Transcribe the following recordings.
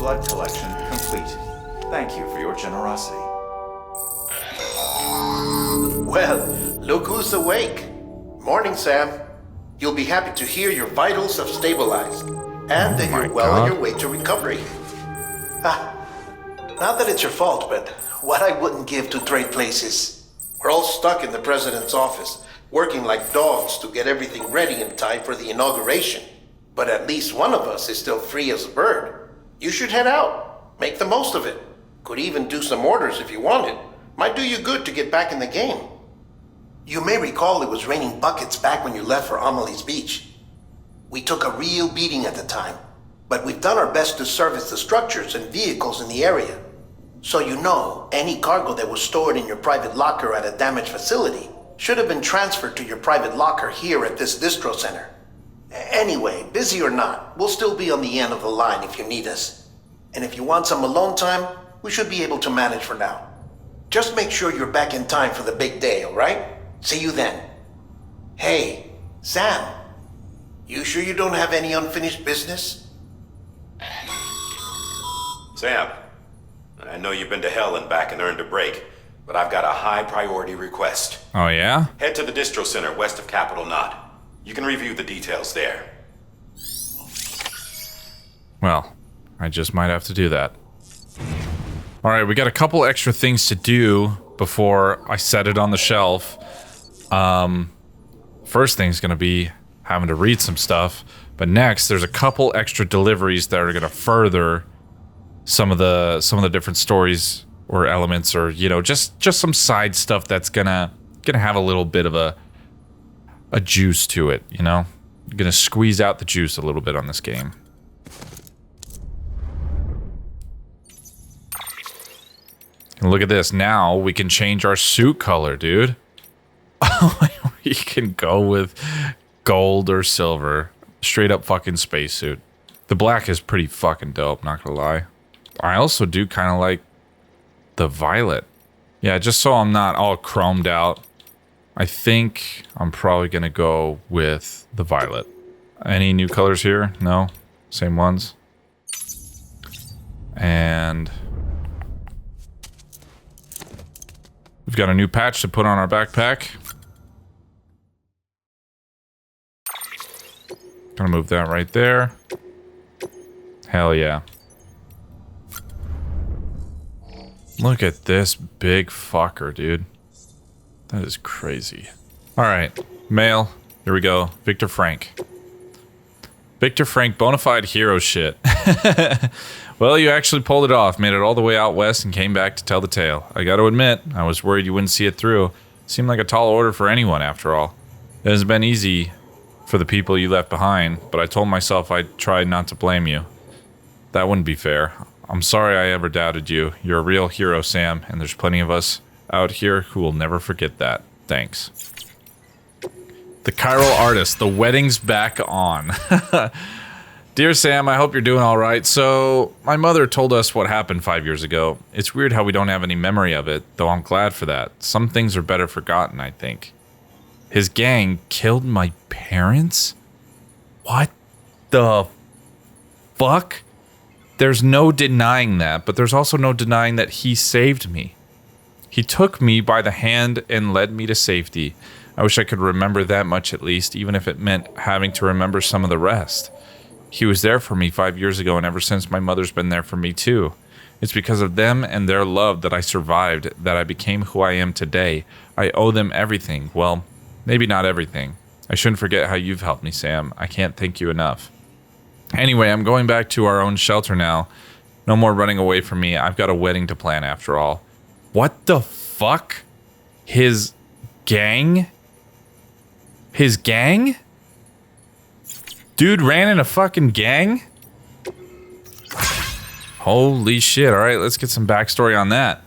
Blood collection complete. Thank you for your generosity. Well, look who's awake. Morning, Sam. You'll be happy to hear your vitals have stabilized, and that you're well on your way to recovery. Not that it's your fault, but what I wouldn't give to trade places. We're all stuck in the president's office, working like dogs to get everything ready in time for the inauguration. But at least one of us is still free as a bird. You should head out. Make the most of it. Could even do some orders if you wanted. Might do you good to get back in the game. You may recall it was raining buckets back when you left for Amelie's Beach. We took a real beating at the time, but we've done our best to service the structures and vehicles in the area. So you know, any cargo that was stored in your private locker at a damaged facility should have been transferred to your private locker here at this distro center. Anyway, busy or not, we'll still be on the end of the line if you need us. And if you want some alone time, we should be able to manage for now. Just make sure you're back in time for the big day, alright? See you then. Hey, Sam, you sure you don't have any unfinished business? Sam, I know you've been to hell and back and earned a break, but I've got a high priority request. Oh, yeah? Head to the distro center west of Capitol Knot. You can review the details there. Well, I just might have to do that. Alright, we got a couple extra things to do before I set it on the shelf. First thing's gonna be having to read some stuff, but next there's a couple extra deliveries that are gonna further some of the different stories or elements, or you know, just some side stuff that's gonna have a little bit of a juice to it, you know? Gonna squeeze out the juice a little bit on this game. And look at this, now we can change our suit color, dude. We can go with gold or silver. Straight up fucking spacesuit. The black is pretty fucking dope, not gonna lie. I also do kind of like the violet. Yeah, just so I'm not all chromed out. I think I'm probably gonna go with the violet. Any new colors here? No? Same ones? And we've got a new patch to put on our backpack. Gonna move that right there. Hell yeah. Look at this big fucker, dude. That is crazy. Alright, mail. Here we go. Victor Frank. Victor Frank, bona fide hero shit. Well, you actually pulled it off. Made it all the way out west and came back to tell the tale. I gotta admit, I was worried you wouldn't see it through. Seemed like a tall order for anyone, after all. It hasn't been easy for the people you left behind, but I told myself I'd try not to blame you. That wouldn't be fair. I'm sorry I ever doubted you. You're a real hero, Sam, and there's plenty of us out here who will never forget that. Thanks. The chiral artist, the wedding's back on. Dear Sam, I hope you're doing all right. So, my mother told us what happened 5 years ago. It's weird how we don't have any memory of it, though I'm glad for that. Some things are better forgotten, I think. His gang killed my parents? What the fuck? There's no denying that, but there's also no denying that he saved me. He took me by the hand and led me to safety. I wish I could remember that much at least, even if it meant having to remember some of the rest. He was there for me 5 years ago, and ever since my mother's been there for me too. It's because of them and their love that I survived, that I became who I am today. I owe them everything. Well, maybe not everything. I shouldn't forget how you've helped me, Sam. I can't thank you enough. Anyway, I'm going back to our own shelter now. No more running away from me. I've got a wedding to plan after all. What the fuck? His gang? His gang? Dude ran in a fucking gang? Holy shit. Alright, let's get some backstory on that.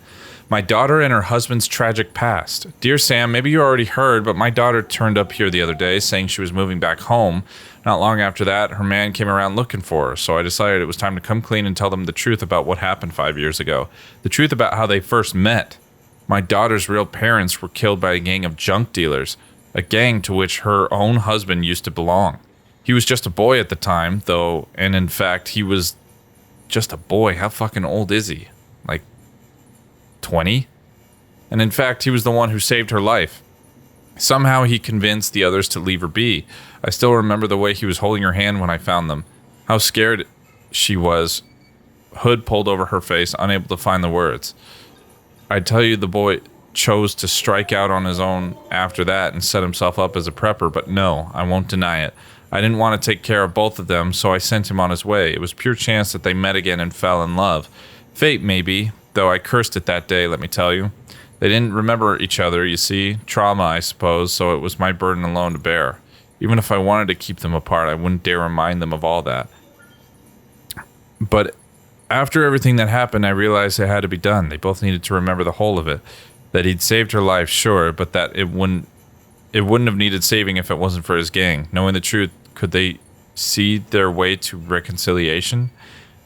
My daughter and her husband's tragic past. Dear Sam, maybe you already heard, but my daughter turned up here the other day saying she was moving back home. Not long after that, her man came around looking for her, so I decided it was time to come clean and tell them the truth about what happened 5 years ago. The truth about how they first met. My daughter's real parents were killed by a gang of junk dealers, a gang to which her own husband used to belong. He was just a boy at the time, though, and in fact, he was just a boy. How fucking old is he? Like 20? And in fact, he was the one who saved her life. Somehow he convinced the others to leave her be. I still remember the way he was holding her hand when I found them. How scared she was. Hood pulled over her face, unable to find the words. I tell you, the boy chose to strike out on his own after that and set himself up as a prepper, but no, I won't deny it. I didn't want to take care of both of them, so I sent him on his way. It was pure chance that they met again and fell in love. Fate, maybe, though I cursed it that day, let me tell you. They didn't remember each other, you see. Trauma, I suppose, so it was my burden alone to bear. Even if I wanted to keep them apart, I wouldn't dare remind them of all that. But after everything that happened, I realized it had to be done. They both needed to remember the whole of it. That he'd saved her life, sure, but that it wouldn't have needed saving if it wasn't for his gang. Knowing the truth, could they see their way to reconciliation?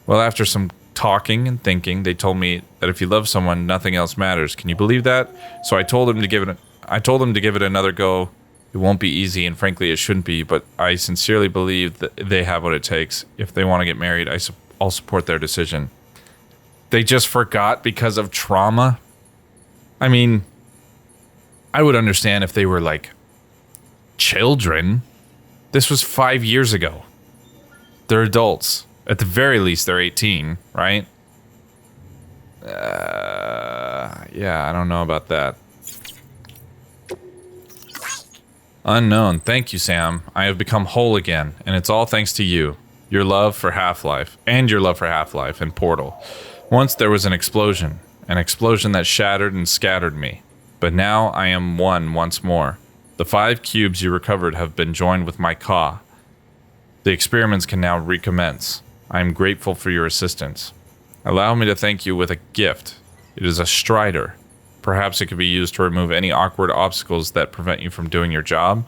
Well, after some talking and thinking, they told me that if you love someone, nothing else matters. Can you believe that? So I told him to give it another go. It won't be easy, and frankly, it shouldn't be, but I sincerely believe that they have what it takes. If they want to get married, I'll support their decision. They just forgot because of trauma? I mean, I would understand if they were like children. This was 5 years ago. They're adults. At the very least, they're 18, right? Yeah, I don't know about that. Unknown. Thank you, Sam. I have become whole again, and it's all thanks to you. Your love for Half-Life, and Portal. Once there was an explosion that shattered and scattered me. But now I am one once more. The 5 cubes you recovered have been joined with my Ka. The experiments can now recommence. I am grateful for your assistance. Allow me to thank you with a gift. It is a Strider. Perhaps it could be used to remove any awkward obstacles that prevent you from doing your job.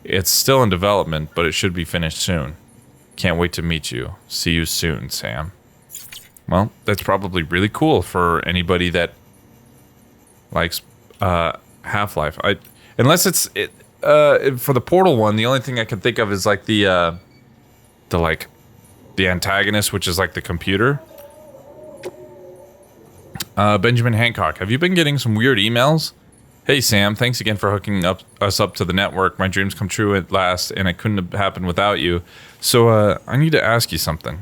It's still in development, but it should be finished soon. Can't wait to meet you. See you soon, Sam. Well, that's probably really cool for anybody that likes Half-Life. Unless it's for the Portal one, the only thing I can think of is like the antagonist, which is like the computer. Benjamin Hancock, have you been getting some weird emails? Hey Sam, thanks again for hooking us up to the network. My dreams come true at last, and it couldn't have happened without you. So I need to ask you something.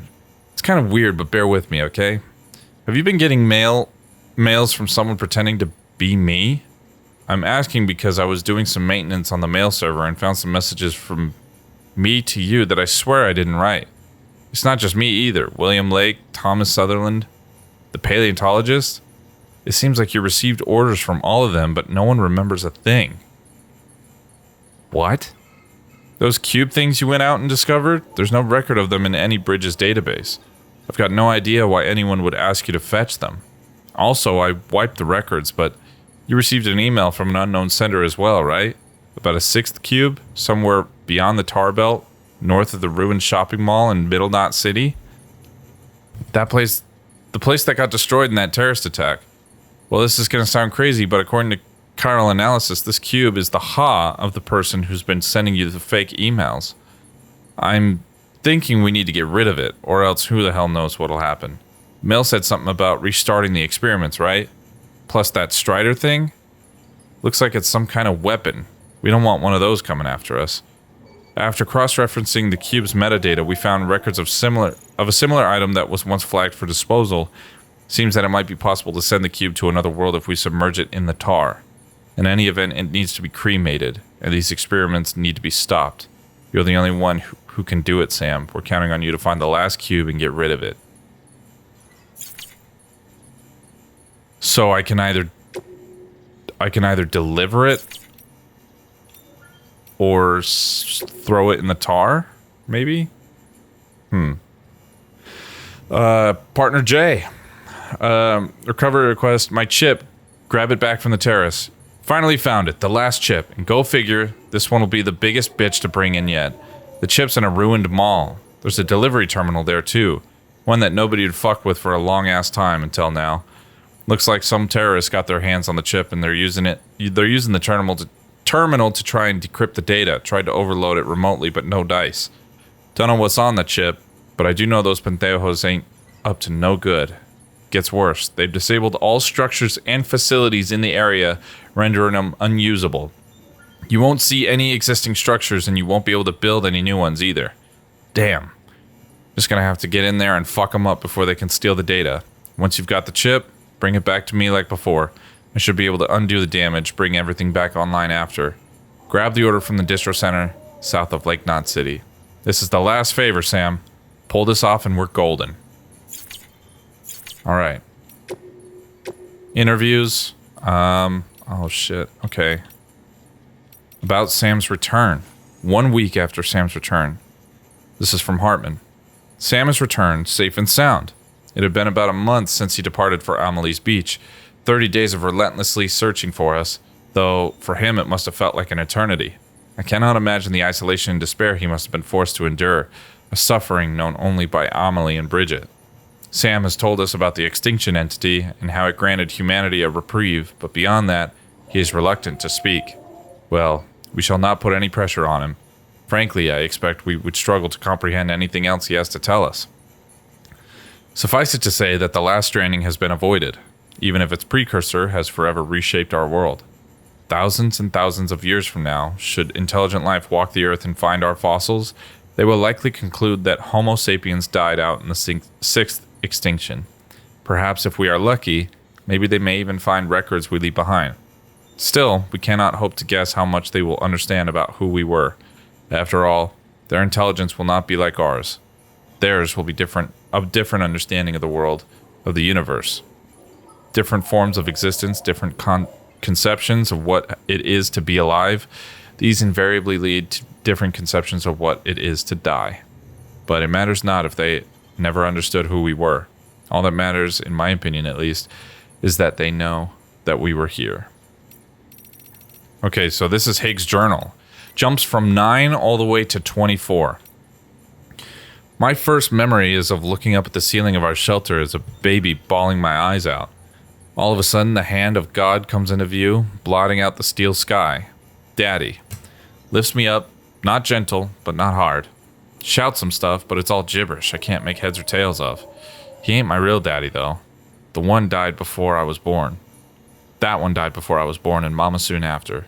It's kind of weird, but bear with me, okay? Have you been getting mails from someone pretending to be me? I'm asking because I was doing some maintenance on the mail server and found some messages from me to you that I swear I didn't write. It's not just me either. William Lake, Thomas Sutherland, the paleontologist. It seems like you received orders from all of them, but no one remembers a thing. What? Those cube things you went out and discovered? There's no record of them in any Bridges database. I've got no idea why anyone would ask you to fetch them. Also, I wiped the records, but you received an email from an unknown sender as well, right? About a 6th cube, somewhere beyond the tar belt, north of the ruined shopping mall in Middle Knot City? That place, the place that got destroyed in that terrorist attack. Well, this is going to sound crazy, but according to chiral analysis, this cube is the Ha of the person who's been sending you the fake emails. I'm thinking we need to get rid of it, or else who the hell knows what'll happen. Mill said something about restarting the experiments, right? Plus that Strider thing? Looks like it's some kind of weapon. We don't want one of those coming after us. After cross-referencing the cube's metadata, we found records of a similar item that was once flagged for disposal. Seems that it might be possible to send the cube to another world if we submerge it in the tar. In any event, it needs to be cremated, and these experiments need to be stopped. You're the only one who can do it, Sam. We're counting on you to find the last cube and get rid of it. So I can either deliver it or throw it in the tar, maybe? Partner J. Recovery request. My chip. Grab it back from the terrace. Finally found it. The last chip. And go figure, this one will be the biggest bitch to bring in yet. The chip's in a ruined mall. There's a delivery terminal there too. One that nobody had fucked with for a long ass time until now. Looks like some terrorists got their hands on the chip and they're using the terminal to try and decrypt the data. Tried to overload it remotely, but no dice. Don't know what's on the chip, but I do know those pendejos ain't up to no good. Gets worse. They've disabled all structures and facilities in the area, rendering them unusable. You won't see any existing structures, and you won't be able to build any new ones either. Damn. Just gonna have to get in there and fuck them up before they can steal the data. Once you've got the chip, bring it back to me like before. I should be able to undo the damage, bring everything back online after. Grab the order from the distro center south of Lake Knot City. This is the last favor, Sam. Pull this off and we're golden. Alright. Interviews. Oh shit. Okay. About Sam's return. 1 week after Sam's return. This is from Hartman. Sam has returned, safe and sound. It had been about a month since he departed for Amelie's Beach. 30 days of relentlessly searching for us, though for him it must have felt like an eternity. I cannot imagine the isolation and despair he must have been forced to endure, a suffering known only by Amelie and Bridget. Sam has told us about the extinction entity and how it granted humanity a reprieve, but beyond that, he is reluctant to speak. Well, we shall not put any pressure on him. Frankly, I expect we would struggle to comprehend anything else he has to tell us. Suffice it to say that the last stranding has been avoided, even if its precursor has forever reshaped our world. Thousands and thousands of years from now, should intelligent life walk the earth and find our fossils, they will likely conclude that Homo sapiens died out in the sixth extinction. Perhaps if we are lucky, maybe they may even find records we leave behind. Still, we cannot hope to guess how much they will understand about who we were. After all, their intelligence will not be like ours. Theirs will be different understanding of the world, of the universe. Different forms of existence, different conceptions of what it is to be alive. These invariably lead to different conceptions of what it is to die. But it matters not if they never understood who we were. All that matters, in my opinion at least, is that they know that we were here. Okay, so this is Haig's journal. Jumps from 9 all the way to 24. My first memory is of looking up at the ceiling of our shelter as a baby, bawling my eyes out. All of a sudden, the hand of God comes into view, blotting out the steel sky. Daddy. Lifts me up, not gentle, but not hard. Shouts some stuff, but it's all gibberish I can't make heads or tails of. He ain't my real daddy, though. The one died before I was born. That one died before I was born, and Mama soon after.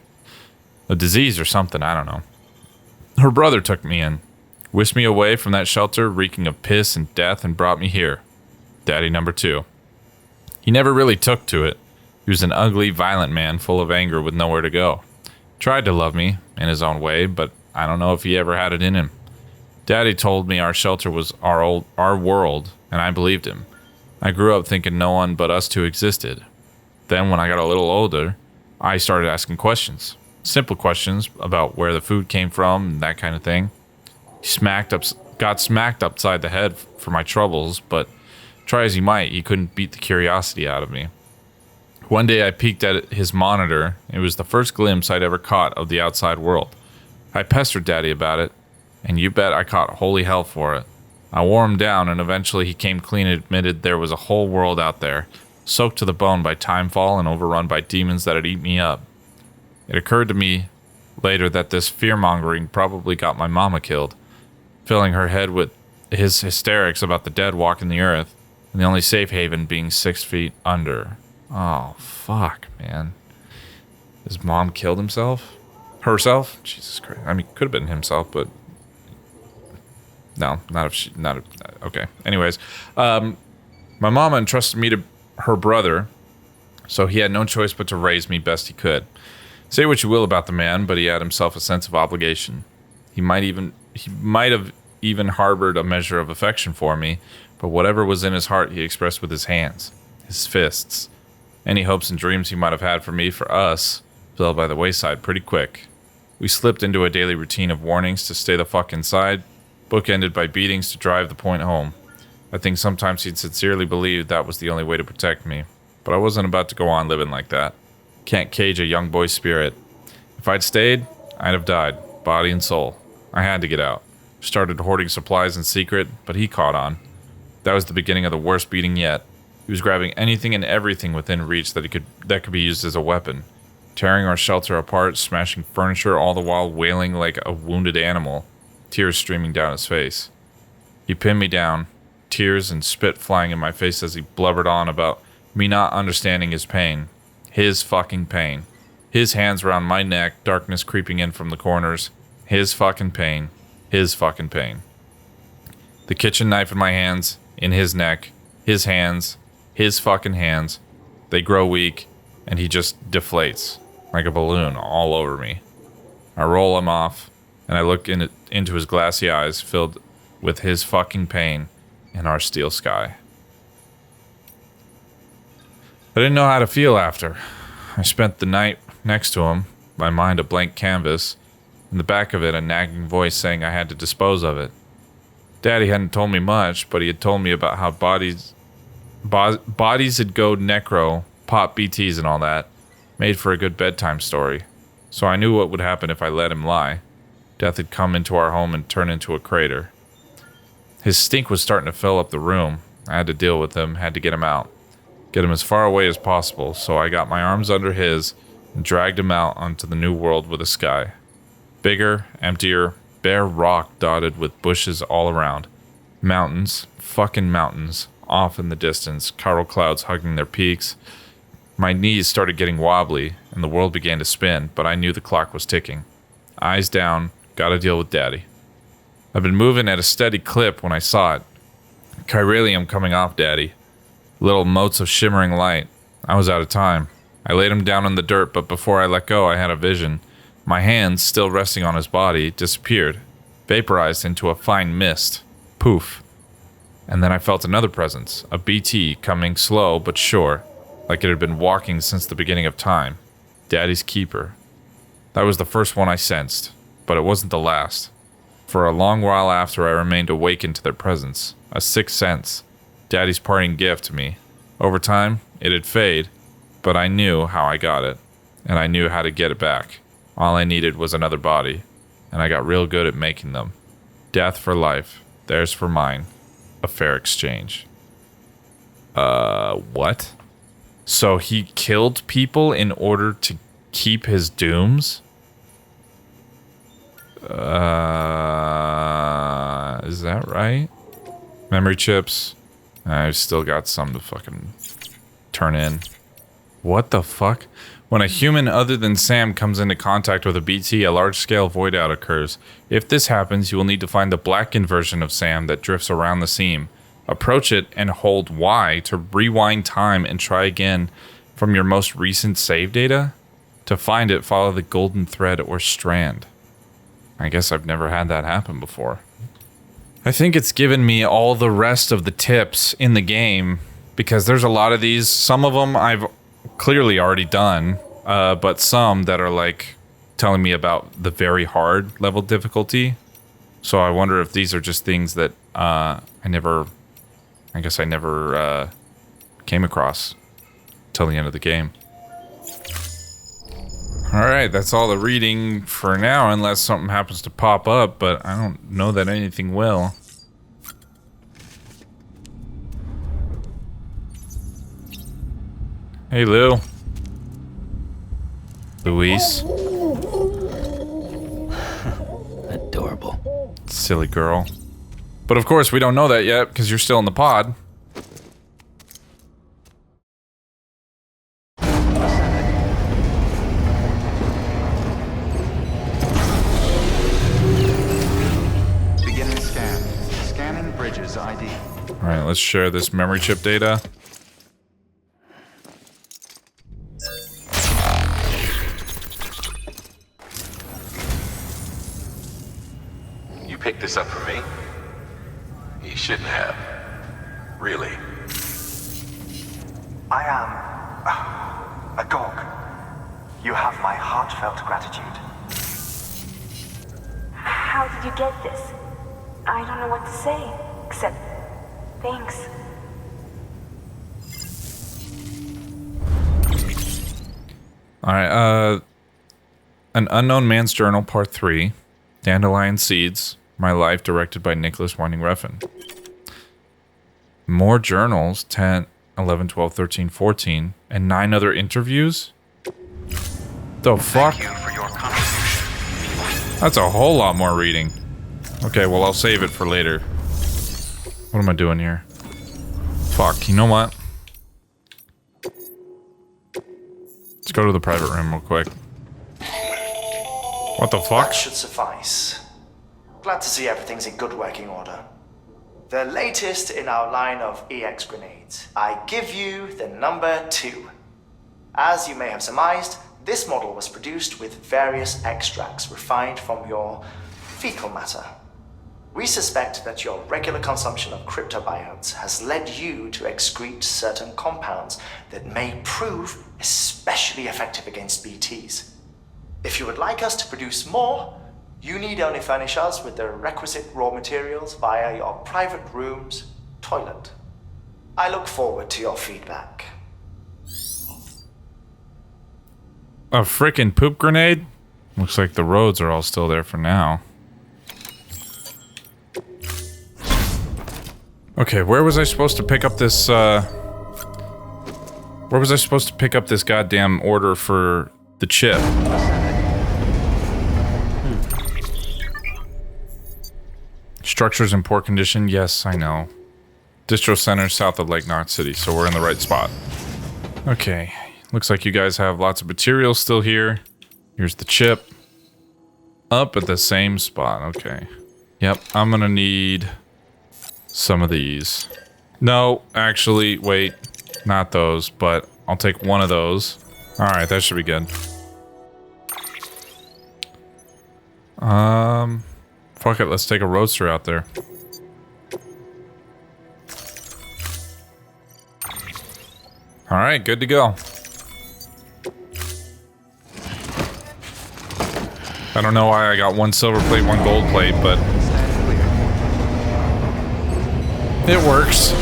A disease or something, I don't know. Her brother took me in, whisked me away from that shelter, reeking of piss and death, and brought me here. Daddy number 2. He never really took to it. He was an ugly, violent man, full of anger with nowhere to go. Tried to love me, in his own way, but I don't know if he ever had it in him. Daddy told me our shelter was our world, and I believed him. I grew up thinking no one but us two existed. Then when I got a little older, I started asking questions. Simple questions about where the food came from and that kind of thing. Got smacked upside the head for my troubles, but try as he might, he couldn't beat the curiosity out of me. One day I peeked at his monitor. It was the first glimpse I'd ever caught of the outside world. I pestered Daddy about it, and you bet I caught holy hell for it. I wore him down, and eventually he came clean and admitted there was a whole world out there, soaked to the bone by timefall and overrun by demons that'd eat me up. It occurred to me later that this fear-mongering probably got my mama killed, filling her head with his hysterics about the dead walking the earth, and the only safe haven being 6 feet under. Oh, fuck, man. His mom killed herself? Jesus Christ. I mean, could have been himself, but... No, okay. Anyways, my mama entrusted me to her brother, so he had no choice but to raise me best he could. Say what you will about the man, but he had himself a sense of obligation. He might have even harbored a measure of affection for me, but whatever was in his heart he expressed with his hands, his fists. Any hopes and dreams he might have had for me, for us, fell by the wayside pretty quick. We slipped into a daily routine of warnings to stay the fuck inside, bookended by beatings to drive the point home. I think sometimes he'd sincerely believed that was the only way to protect me, but I wasn't about to go on living like that. Can't cage a young boy's spirit. If I'd stayed, I'd have died, body and soul. I had to get out. Started hoarding supplies in secret, but he caught on. That was the beginning of the worst beating yet. He was grabbing anything and everything within reach that could be used as a weapon, tearing our shelter apart, smashing furniture, all the while wailing like a wounded animal, tears streaming down his face. He pinned me down, tears and spit flying in my face as he blubbered on about me not understanding his pain. His fucking pain. His hands around my neck, darkness creeping in from the corners. His fucking pain. His fucking pain. The kitchen knife in my hands, in his neck, his hands, his fucking hands. They grow weak, and he just deflates like a balloon all over me. I roll him off, and I look into his glassy eyes filled with his fucking pain in our steel sky. I didn't know how to feel after. I spent the night next to him, my mind a blank canvas, in the back of it a nagging voice saying I had to dispose of it. Daddy hadn't told me much, but he had told me about how bodies would go necro, pop BTs and all that. Made for a good bedtime story. So I knew what would happen if I let him lie. Death had come into our home and turned into a crater. His stink was starting to fill up the room. I had to deal with him, had to get him out. Get him as far away as possible, so I got my arms under his and dragged him out onto the new world with a sky. Bigger, emptier, bare rock dotted with bushes all around. Mountains, fucking mountains, off in the distance, coral clouds hugging their peaks. My knees started getting wobbly, and the world began to spin, but I knew the clock was ticking. Eyes down, gotta deal with Daddy. I've been moving at a steady clip when I saw it. Chiralium coming off Daddy. Little motes of shimmering light. I was out of time. I laid him down in the dirt, but before I let go, I had a vision. My hands, still resting on his body, disappeared, vaporized into a fine mist. Poof. And then I felt another presence, a BT coming slow but sure, like it had been walking since the beginning of time. Daddy's keeper. That was the first one I sensed, but it wasn't the last. For a long while after, I remained awakened to their presence, a sixth sense. Daddy's parting gift to me. Over time, it'd fade, but I knew how I got it, and I knew how to get it back. All I needed was another body, and I got real good at making them. Death for life, theirs for mine. A fair exchange. What? So he killed people in order to keep his dooms? Is that right? Memory chips. I've still got some to fucking turn in. What the fuck? When a human other than Sam comes into contact with a BT, a large-scale void out occurs. If this happens, you will need to find the blackened version of Sam that drifts around the seam. Approach it and hold Y to rewind time and try again from your most recent save data. To find it, follow the golden thread or strand. I guess I've never had that happen before. I think it's given me all the rest of the tips in the game, because there's a lot of these. Some of them I've clearly already done, but some that are like telling me about the very hard level difficulty. So I wonder if these are just things that I never came across till the end of the game. Alright, that's all the reading for now, unless something happens to pop up, but I don't know that anything will. Hey, Lou. Louise. Adorable. Silly girl. But of course, we don't know that yet, because you're still in the pod. Beginning scan. Scanning Bridges ID. Alright, let's share this memory chip data. You picked this up for me? You shouldn't have. Really. I am a dog. You have my heartfelt gratitude. How did you get this? I don't know what to say, except thanks. Alright, An Unknown Man's Journal, Part 3. Dandelion Seeds. My Life, directed by Nicolas Winding Refn. More journals, 10, 11, 12, 13, 14, and 9 other interviews? The fuck? Thank you for your contribution. That's a whole lot more reading. Okay, well, I'll save it for later. What am I doing here? Fuck, you know what? Let's go to the private room real quick. What the fuck? That should suffice. Glad to see everything's in good working order. The latest in our line of EX grenades. I give you the number 2. As you may have surmised, this model was produced with various extracts refined from your fecal matter. We suspect that your regular consumption of cryptobiotes has led you to excrete certain compounds that may prove especially effective against BTs. If you would like us to produce more, you need only furnish us with the requisite raw materials via your private room's toilet. I look forward to your feedback. A frickin' poop grenade? Looks like the roads are all still there for now. Okay, where was I supposed to pick up this, Where was I supposed to pick up this goddamn order for the chip? Structure's in poor condition? Yes, I know. Distro Center south of Lake Knot City, so we're in the right spot. Okay, looks like you guys have lots of materials still here. Here's the chip. Up at the same spot, okay. Yep, I'm gonna need some of these. No, actually, wait. Not those, but I'll take one of those. Alright, that should be good. Fuck it, let's take a roadster out there. Alright, good to go. I don't know why I got one silver plate, one gold plate, but it works.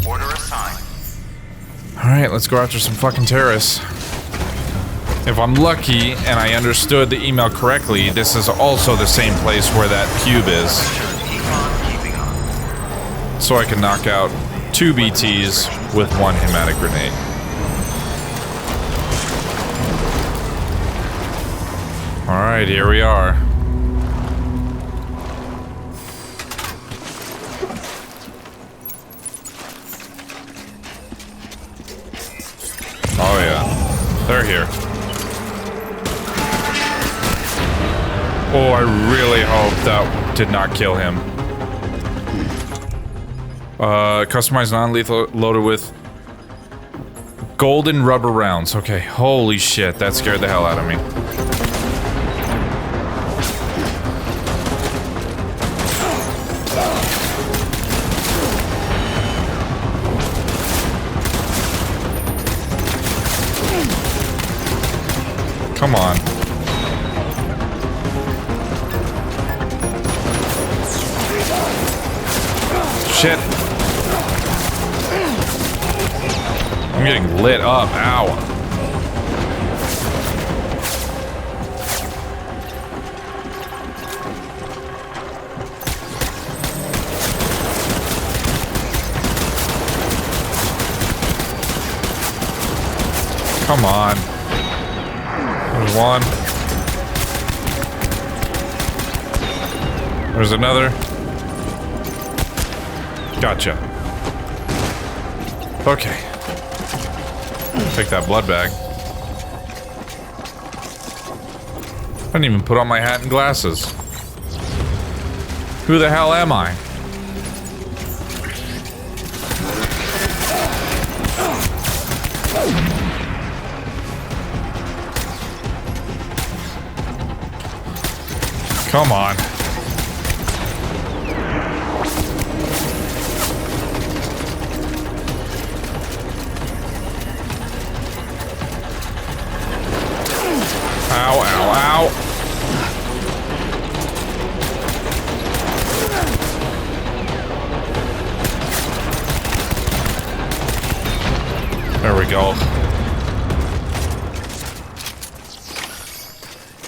Order assigned. Alright, let's go after some fucking terrorists. If I'm lucky and I understood the email correctly, this is also the same place where that cube is. So I can knock out 2 BTs with 1 hematic grenade. Alright, here we are. Oh yeah, they're here. Oh, I really hope that did not kill him. Customized non-lethal loaded with golden rubber rounds. Okay, holy shit, that scared the hell out of me. Come on. Shit. I'm getting lit up. Ow. Come on. There's one. There's another. Gotcha. Okay. Take that blood bag. I didn't even put on my hat and glasses. Who the hell am I? Come on. Ow, ow, ow. There we go.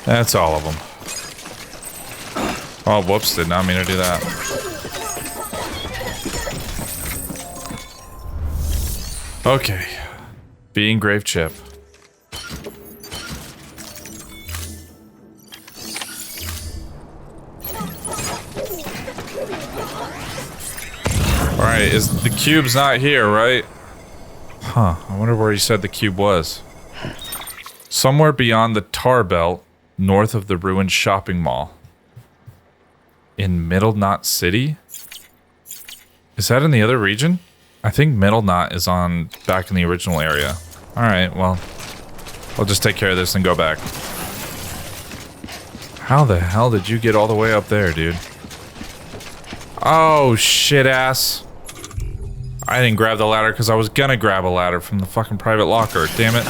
That's all of them. Oh, whoops, did not mean to do that. Okay. Be engraved chip. is the cube's not here, right? Huh, I wonder where he said the cube was. Somewhere beyond the tar belt, north of the ruined shopping mall. In Middle Knot City? Is that in the other region? I think Middle Knot is on back in the original area. Alright, well, I'll just take care of this and go back. How the hell did you get all the way up there, dude? Oh, shit ass. I didn't grab the ladder because I was gonna grab a ladder from the fucking private locker. Damn it.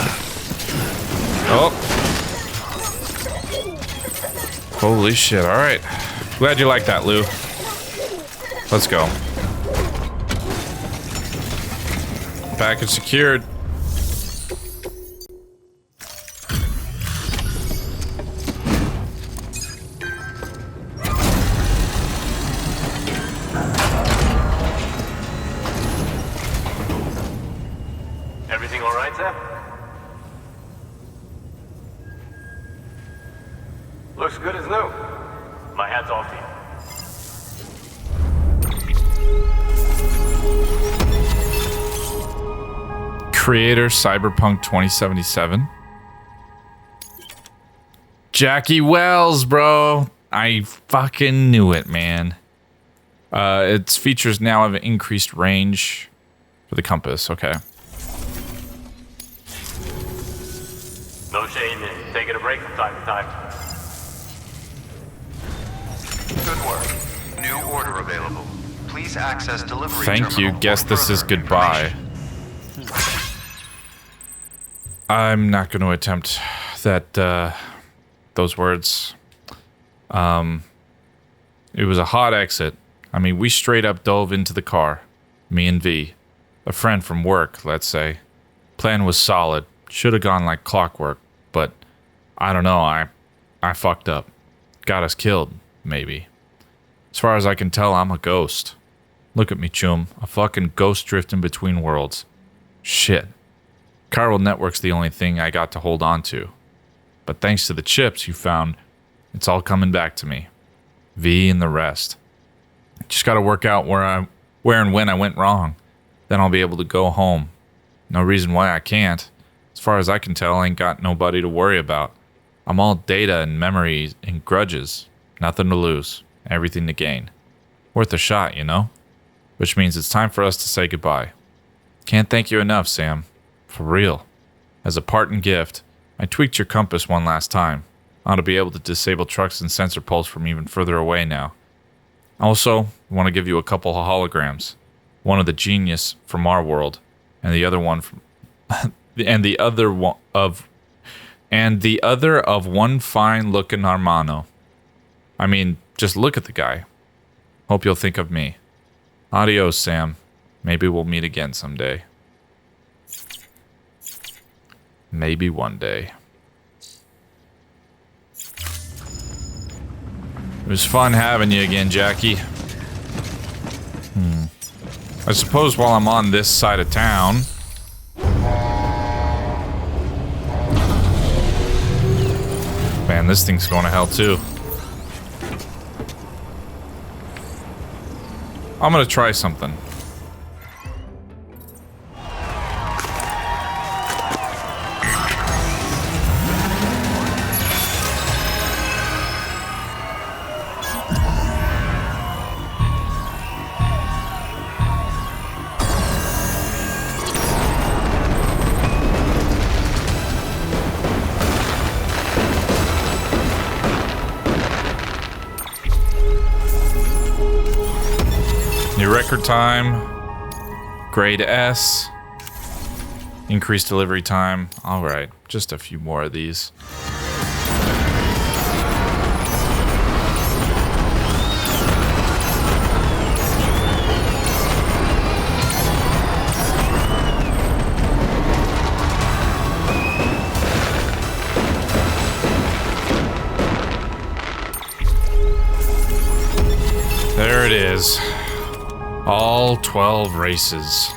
Oh. Holy shit, alright. Glad you like that, Lou. Let's go. Package secured. Everything all right, Sam? Looks good as new. My hat's off to you. Creator Cyberpunk 2077. Jackie Wells, bro. I fucking knew it, man. Its features now have increased range for the compass. Okay. No shame in taking a break from time to time. Good work. New order available. Please access delivery Thank you. terminal Guess for this is further goodbye. I'm not going to attempt that, those words. It was a hot exit. I mean, we straight up dove into the car. Me and V. A friend from work, let's say. Plan was solid. Should have gone like clockwork, but I don't know. I fucked up. Got us killed, maybe. As far as I can tell, I'm a ghost. Look at me, chum. A fucking ghost drifting between worlds. Shit. Chiral Network's the only thing I got to hold on to. But thanks to the chips you found, it's all coming back to me. V and the rest. Just gotta work out where and when I went wrong. Then I'll be able to go home. No reason why I can't. As far as I can tell, I ain't got nobody to worry about. I'm all data and memories and grudges. Nothing to lose. Everything to gain. Worth a shot, you know? Which means it's time for us to say goodbye. Can't thank you enough, Sam. For real. As a parting gift, I tweaked your compass one last time. I ought to be able to disable trucks and sensor pulse from even further away now. Also, I want to give you a couple of holograms. One of the genius from our world, and the other one from and the other of one fine-looking Armano. I mean, just look at the guy. Hope you'll think of me. Adios, Sam. Maybe we'll meet again someday. Maybe one day. It was fun having you again, Jackie. I suppose while I'm on this side of town... Man, this thing's going to hell too. I'm gonna try something. New record time, grade S, increased delivery time. All right, just a few more of these. There it is. All 12 races.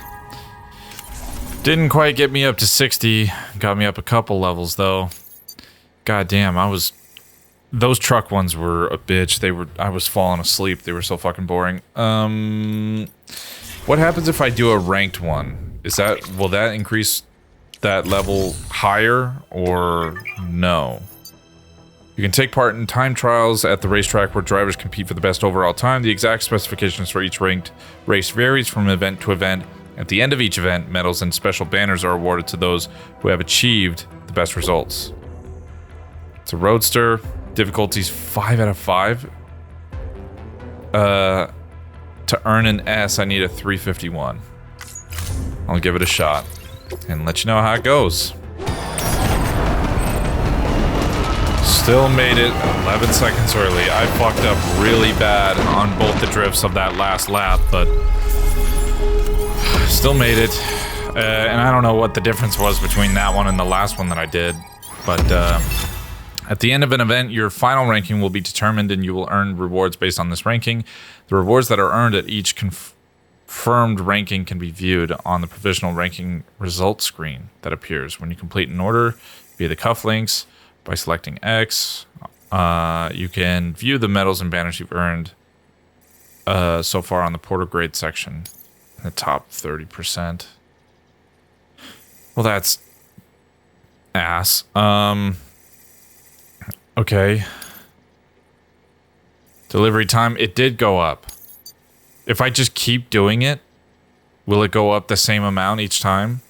Didn't quite get me up to 60. Got me up a couple levels though. God damn, those truck ones were a bitch. I was falling asleep. They were so fucking boring. What happens if I do a ranked one? Will that increase that level higher or no? You can take part in time trials at the racetrack where drivers compete for the best overall time. The exact specifications for each ranked race varies from event to event. At the end of each event, medals and special banners are awarded to those who have achieved the best results. It's a roadster. Difficulty's 5 out of 5. To earn an S, I need a 351. I'll give it a shot and let you know how it goes. Still made it 11 seconds early. I fucked up really bad on both the drifts of that last lap, but still made it. And I don't know what the difference was between that one and the last one that I did, but at the end of an event, your final ranking will be determined and you will earn rewards based on this ranking. The rewards that are earned at each confirmed ranking can be viewed on the provisional ranking results screen that appears when you complete an order via the cufflinks. By selecting X, you can view the medals and banners you've earned so far on the portal grade section in the top 30%. Well, that's ass. Okay. Delivery time, it did go up. If I just keep doing it, will it go up the same amount each time?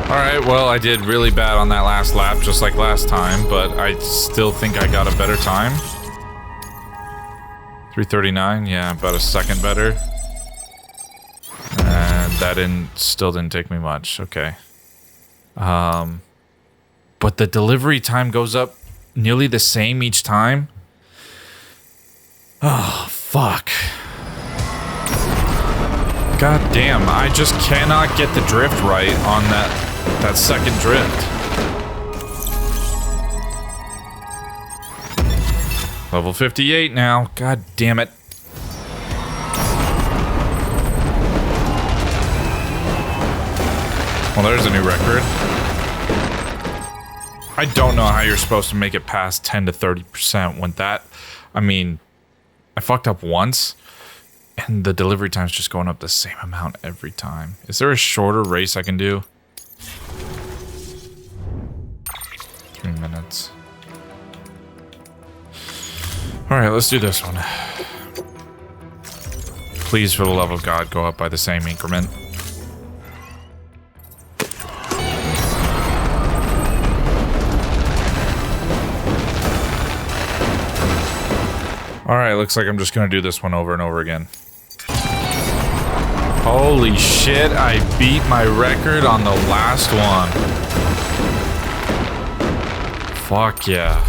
Alright, well, I did really bad on that last lap, just like last time, but I still think I got a better time. 339, yeah, about a second better. And that still didn't take me much, okay. But the delivery time goes up nearly the same each time? Oh, fuck. God damn, I just cannot get the drift right on that second drift. Level 58 now. God damn it. Well, there's a new record. I don't know how you're supposed to make it past 10 to 30% when that... I mean, I fucked up once, and the delivery time's just going up the same amount every time. Is there a shorter race I can do? 3 minutes. Alright, let's do this one. Please, for the love of God, go up by the same increment. Alright, looks like I'm just gonna do this one over and over again. Holy shit, I beat my record on the last one. Fuck yeah.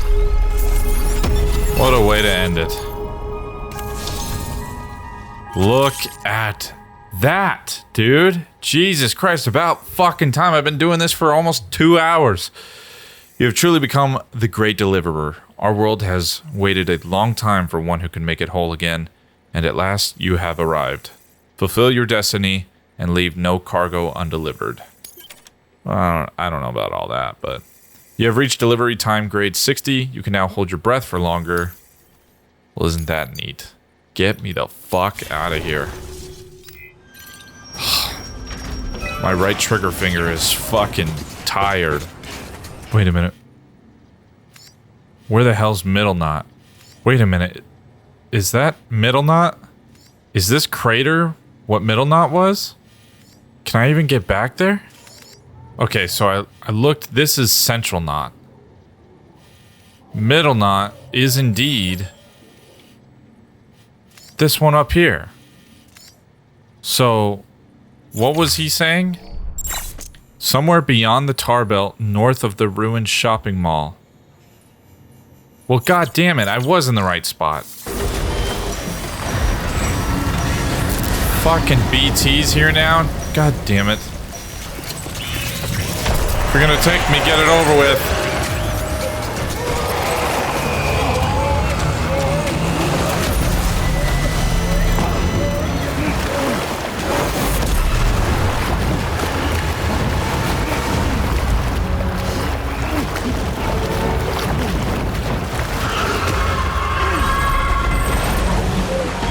What a way to end it. Look at that, dude. Jesus Christ, about fucking time. I've been doing this for almost 2 hours. You have truly become the great deliverer. Our world has waited a long time for one who can make it whole again, and at last you have arrived. Fulfill your destiny and leave no cargo undelivered. I don't know about all that, but... You have reached delivery time grade 60. You can now hold your breath for longer. Well, isn't that neat? Get me the fuck out of here. My right trigger finger is fucking tired. Wait a minute. Where the hell's middle knot? Wait a minute. Is that middle knot? Is this crater what middle knot was? Can I even get back there? Okay, so I looked. This is central knot. Middle knot is indeed this one up here. So, what was he saying? Somewhere beyond the tar belt, north of the ruined shopping mall. Well, god damn it, I was in the right spot. Fucking BT's here now? God damn it. If you're gonna take me, get it over with.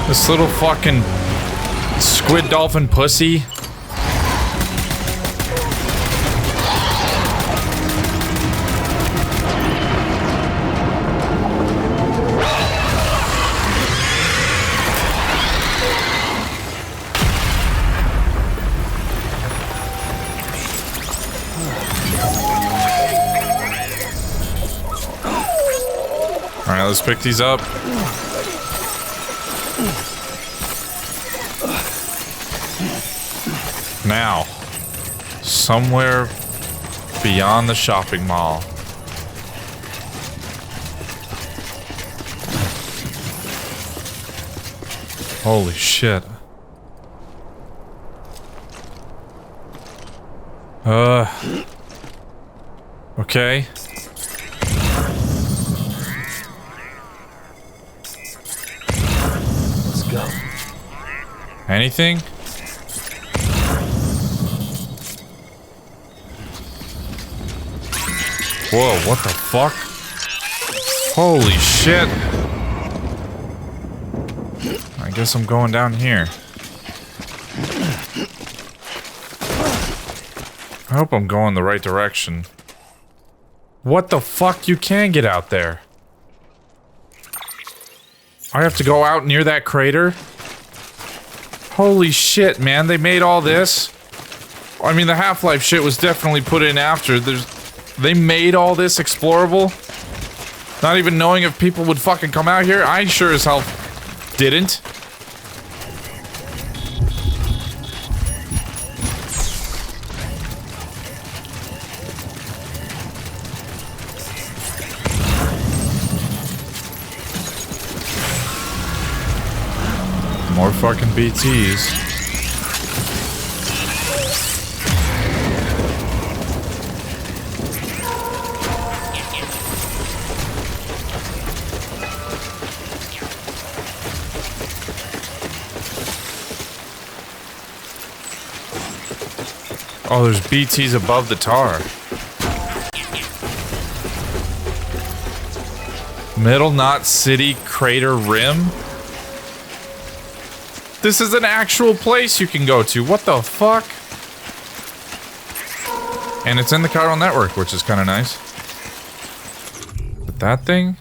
This little fucking squid dolphin pussy. Alright, let's pick these up. Now, somewhere beyond the shopping mall. Holy shit. Okay. Let's go. Anything? Whoa, what the fuck? Holy shit. I guess I'm going down here. I hope I'm going the right direction. What the fuck? You can get out there. I have to go out near that crater? Holy shit, man. They made all this? I mean, the Half-Life shit was definitely put in after. They made all this explorable? Not even knowing if people would fucking come out here? I sure as hell didn't. More fucking BTs. Oh, there's BTs above the tar. Middle Knot City Crater Rim? This is an actual place you can go to. What the fuck? And it's in the chiral network, which is kind of nice. But that thing?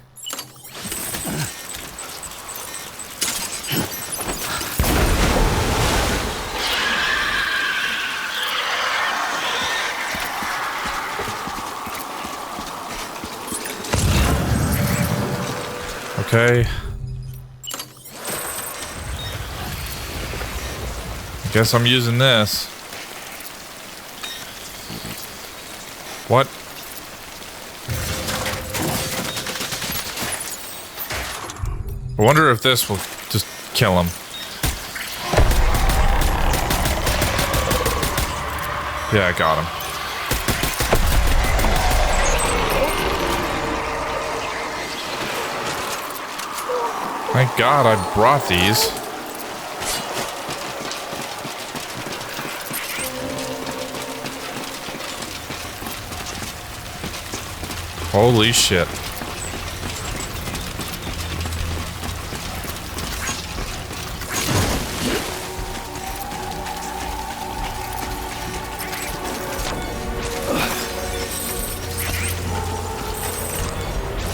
Okay. Guess I'm using this. What? I wonder if this will just kill him. Yeah, I got him. Thank God I brought these. Holy shit.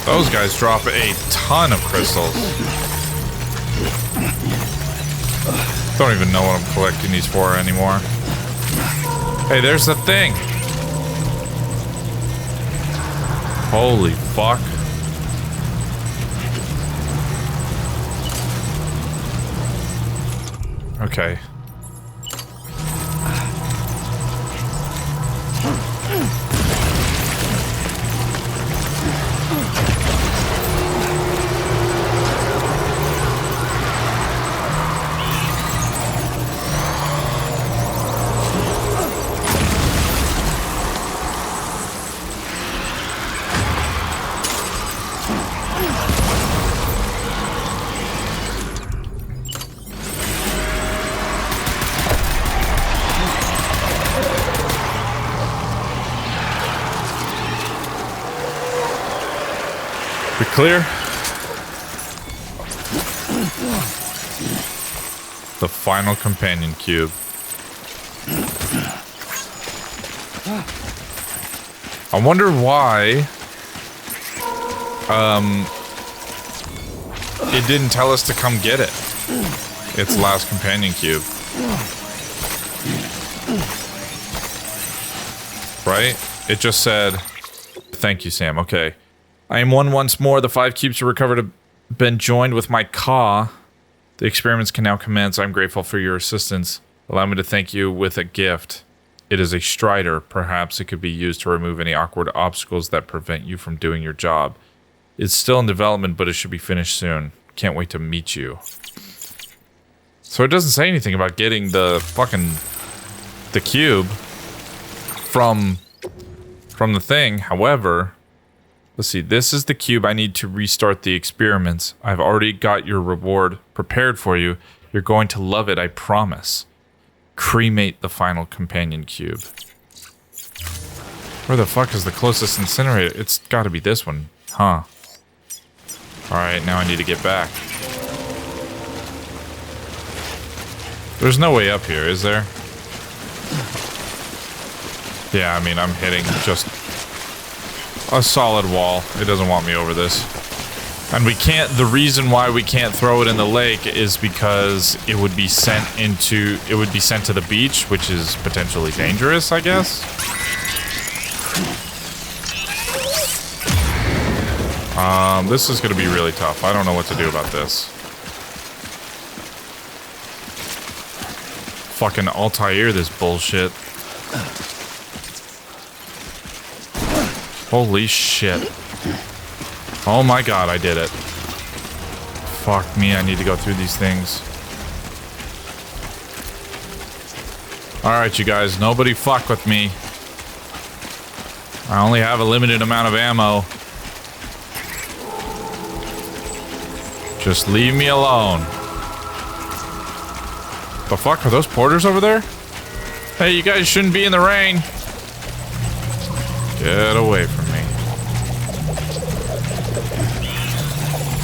Those guys drop a ton of crystals. Don't even know what I'm collecting these for anymore. Hey, there's the thing. Holy fuck. Okay. We clear? The final companion cube. I wonder why it didn't tell us to come get it. It's the last companion cube. Right? It just said, thank you, Sam. Okay. I am one once more. The 5 cubes you recovered have been joined with my Ka. The experiments can now commence. I'm grateful for your assistance. Allow me to thank you with a gift. It is a strider. Perhaps it could be used to remove any awkward obstacles that prevent you from doing your job. It's still in development, but it should be finished soon. Can't wait to meet you. So it doesn't say anything about getting the cube from the thing. However, let's see. This is the cube I need to restart the experiments. I've already got your reward prepared for you. You're going to love it, I promise. Cremate the final companion cube. Where the fuck is the closest incinerator? It's got to be this one, huh? Alright, now I need to get back. There's no way up here, is there? Yeah, I mean, I'm hitting just a solid wall. It doesn't want me over this. And we can't, the reason why we can't throw it in the lake is because it would be sent to the beach, which is potentially dangerous, I guess. This is gonna be really tough. I don't know what to do about this. Fucking Altair this bullshit. Holy shit. Oh my god, I did it. Fuck me, I need to go through these things. Alright, you guys, nobody fuck with me. I only have a limited amount of ammo. Just leave me alone. The fuck, are those porters over there? Hey, you guys shouldn't be in the rain. Get away from me.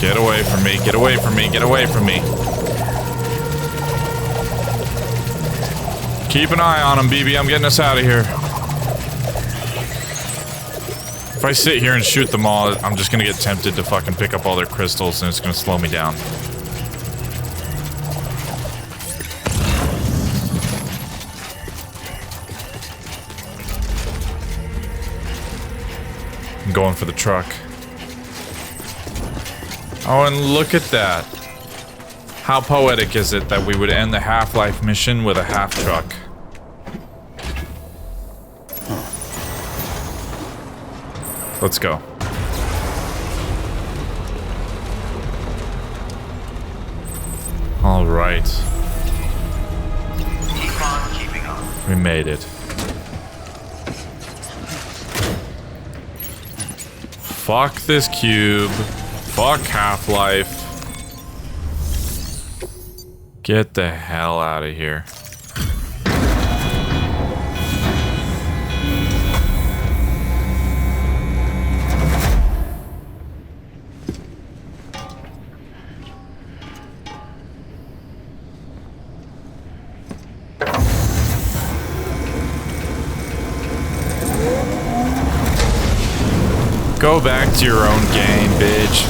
Get away from me, get away from me, get away from me. Keep an eye on him, BB. I'm getting us out of here. If I sit here and shoot them all, I'm just gonna get tempted to fucking pick up all their crystals and it's gonna slow me down. I'm going for the truck. Oh, and look at that. How poetic is it that we would end the Half-Life mission with a half truck? Let's go. All right. Keep on keeping on. We made it. Fuck this cube. Fuck Half-Life. Get the hell out of here. Go back to your own game, bitch.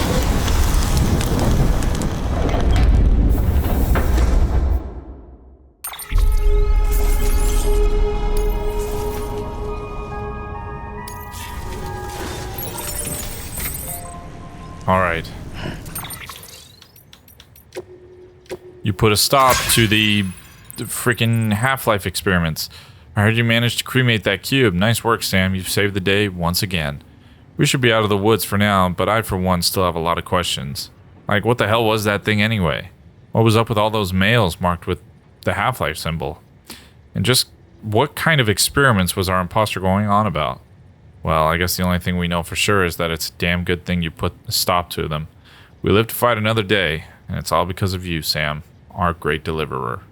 All right. You put a stop to the freaking Half-Life experiments. I heard you managed to cremate that cube. Nice work, Sam. You've saved the day once again. We should be out of the woods for now, but I, for one, still have a lot of questions. Like, what the hell was that thing anyway? What was up with all those mails marked with the Half-Life symbol? And just what kind of experiments was our imposter going on about? Well, I guess the only thing we know for sure is that it's a damn good thing you put a stop to them. We live to fight another day, and it's all because of you, Sam, our great deliverer.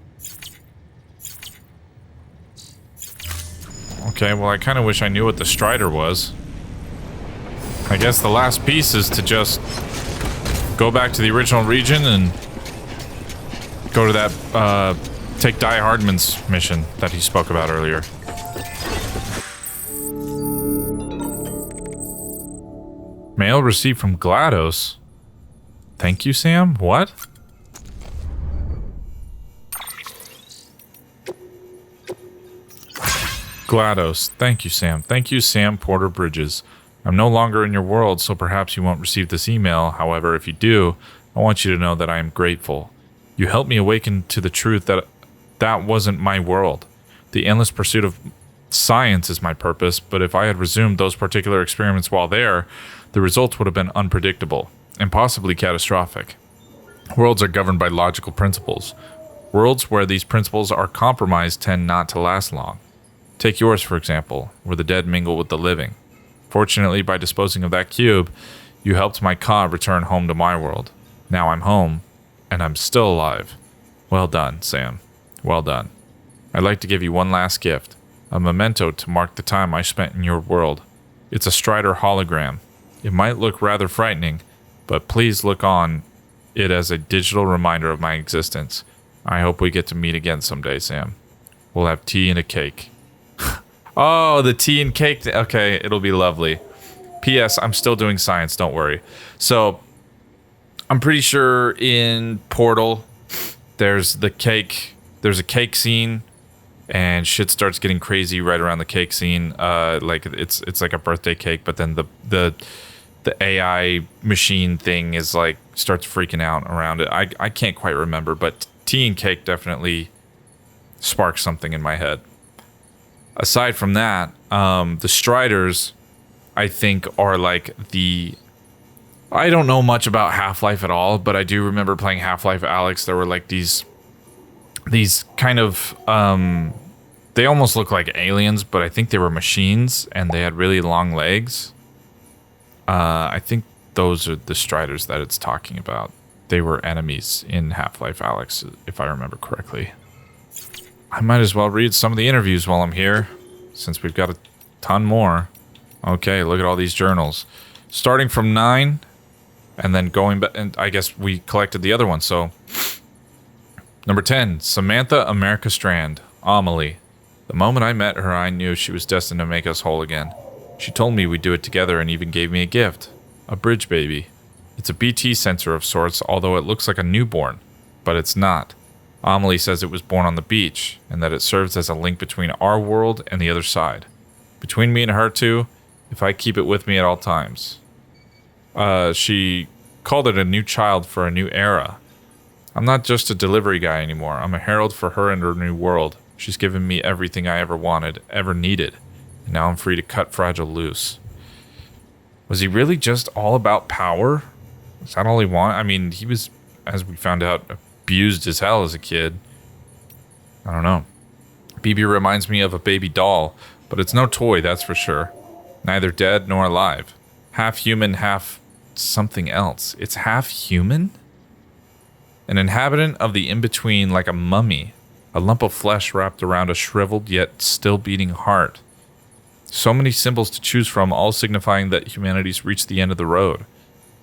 Okay, well, I kind of wish I knew what the Strider was. I guess the last piece is to just go back to the original region and go to that, take Die Hardman's mission that he spoke about earlier. Mail received from GLaDOS. Thank you, Sam? What? GLaDOS. Thank you, Sam. Thank you, Sam Porter Bridges. I'm no longer in your world, so perhaps you won't receive this email. However, if you do, I want you to know that I am grateful. You helped me awaken to the truth that that wasn't my world. The endless pursuit of science is my purpose, but if I had resumed those particular experiments while there, the results would have been unpredictable and possibly catastrophic. Worlds are governed by logical principles. Worlds where these principles are compromised tend not to last long. Take yours, for example, where the dead mingle with the living. Fortunately, by disposing of that cube, you helped my Ka return home to my world. Now I'm home, and I'm still alive. Well done, Sam. Well done. I'd like to give you one last gift, a memento to mark the time I spent in your world. It's a Strider hologram. It might look rather frightening, but please look on it as a digital reminder of my existence. I hope we get to meet again someday, Sam. We'll have tea and a cake. Oh, the tea and cake. Okay, it'll be lovely. P.S. I'm still doing science, don't worry. So, I'm pretty sure in Portal, there's a cake scene, and shit starts getting crazy right around the cake scene. Like it's like a birthday cake, but then the AI machine thing is like starts freaking out around it. I can't quite remember, but tea and cake definitely sparks something in my head. Aside from that, the Striders, I think, are like I don't know much about Half-Life at all, but I do remember playing Half-Life Alyx. There were like these kind of, they almost look like aliens, but I think they were machines, and they had really long legs. I think those are the Striders that it's talking about. They were enemies in Half-Life Alyx, if I remember correctly. I might as well read some of the interviews while I'm here, since we've got a ton more. Okay, look at all these journals. Starting from 9, and then going back, and I guess we collected the other one, so... Number 10, Samantha America Strand, Amelie. The moment I met her, I knew she was destined to make us whole again. She told me we'd do it together and even gave me a gift. A bridge baby. It's a BT sensor of sorts, although it looks like a newborn. But it's not. Amelie says it was born on the beach, and that it serves as a link between our world and the other side. Between me and her two, if I keep it with me at all times. She called it a new child for a new era. I'm not just a delivery guy anymore. I'm a herald for her and her new world. She's given me everything I ever wanted, ever needed. And now I'm free to cut Fragile loose. Was he really just all about power? Is that all he wanted? I mean, he was, as we found out, abused as hell as a kid. I don't know. BB reminds me of a baby doll, but it's no toy, that's for sure. Neither dead nor alive. Half human, half something else. It's half human? An inhabitant of the in-between, like a mummy. A lump of flesh wrapped around a shriveled yet still beating heart. So many symbols to choose from, all signifying that humanity's reached the end of the road.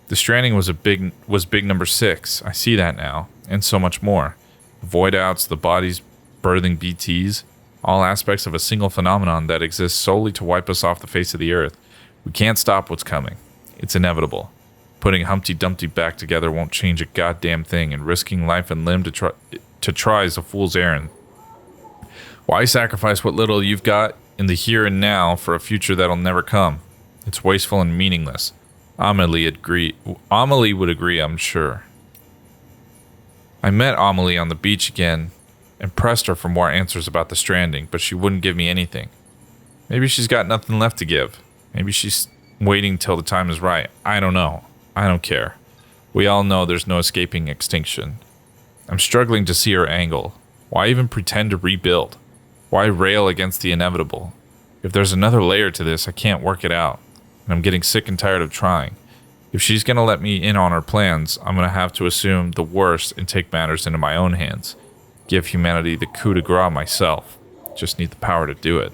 The Stranding was big number 6. I see that now, and so much more. The void outs, the bodies birthing BTs, all aspects of a single phenomenon that exists solely to wipe us off the face of the earth. We can't stop what's coming. It's inevitable. Putting Humpty Dumpty back together won't change a goddamn thing, and risking life and limb to try is a fool's errand. Why sacrifice what little you've got in the here and now for a future that'll never come? It's wasteful and meaningless. Amelie would agree, I'm sure. I met Amelie on the beach again and pressed her for more answers about the Stranding, but she wouldn't give me anything. Maybe she's got nothing left to give. Maybe she's waiting till the time is right. I don't know. I don't care. We all know there's no escaping extinction. I'm struggling to see her angle. Why even pretend to rebuild? Why rail against the inevitable? If there's another layer to this, I can't work it out, and I'm getting sick and tired of trying. If she's going to let me in on her plans, I'm going to have to assume the worst and take matters into my own hands. Give humanity the coup de grace myself. Just need the power to do it.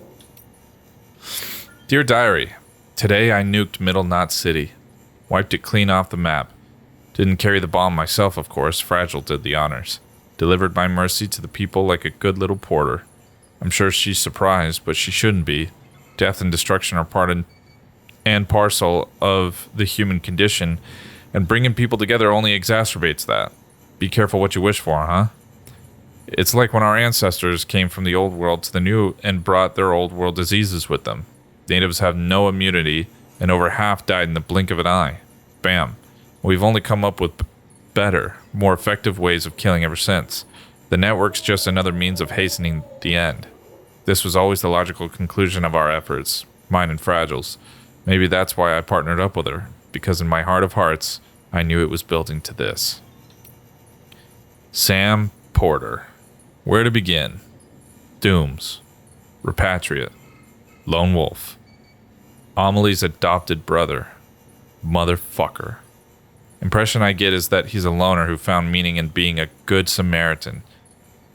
Dear Diary, today I nuked Middle Knot City. Wiped it clean off the map. Didn't carry the bomb myself, of course. Fragile did the honors. delivered my mercy to the people like a good little porter. I'm sure she's surprised, but she shouldn't be. Death and destruction are part and parcel of the human condition, and bringing people together only exacerbates that. Be careful what you wish for, huh? It's like when our ancestors came from the old world to the new and brought their old world diseases with them. Natives have no immunity, and over half died in the blink of an eye. Bam. We've only come up with better, more effective ways of killing ever since. The network's just another means of hastening the end. This was always the logical conclusion of our efforts, mine and Fragile's. Maybe that's why I partnered up with her, because in my heart of hearts, I knew it was building to this. Sam Porter. Where to begin? Dooms. Repatriate. Lone Wolf. Amelie's adopted brother. Motherfucker. Impression I get is that he's a loner who found meaning in being a good Samaritan.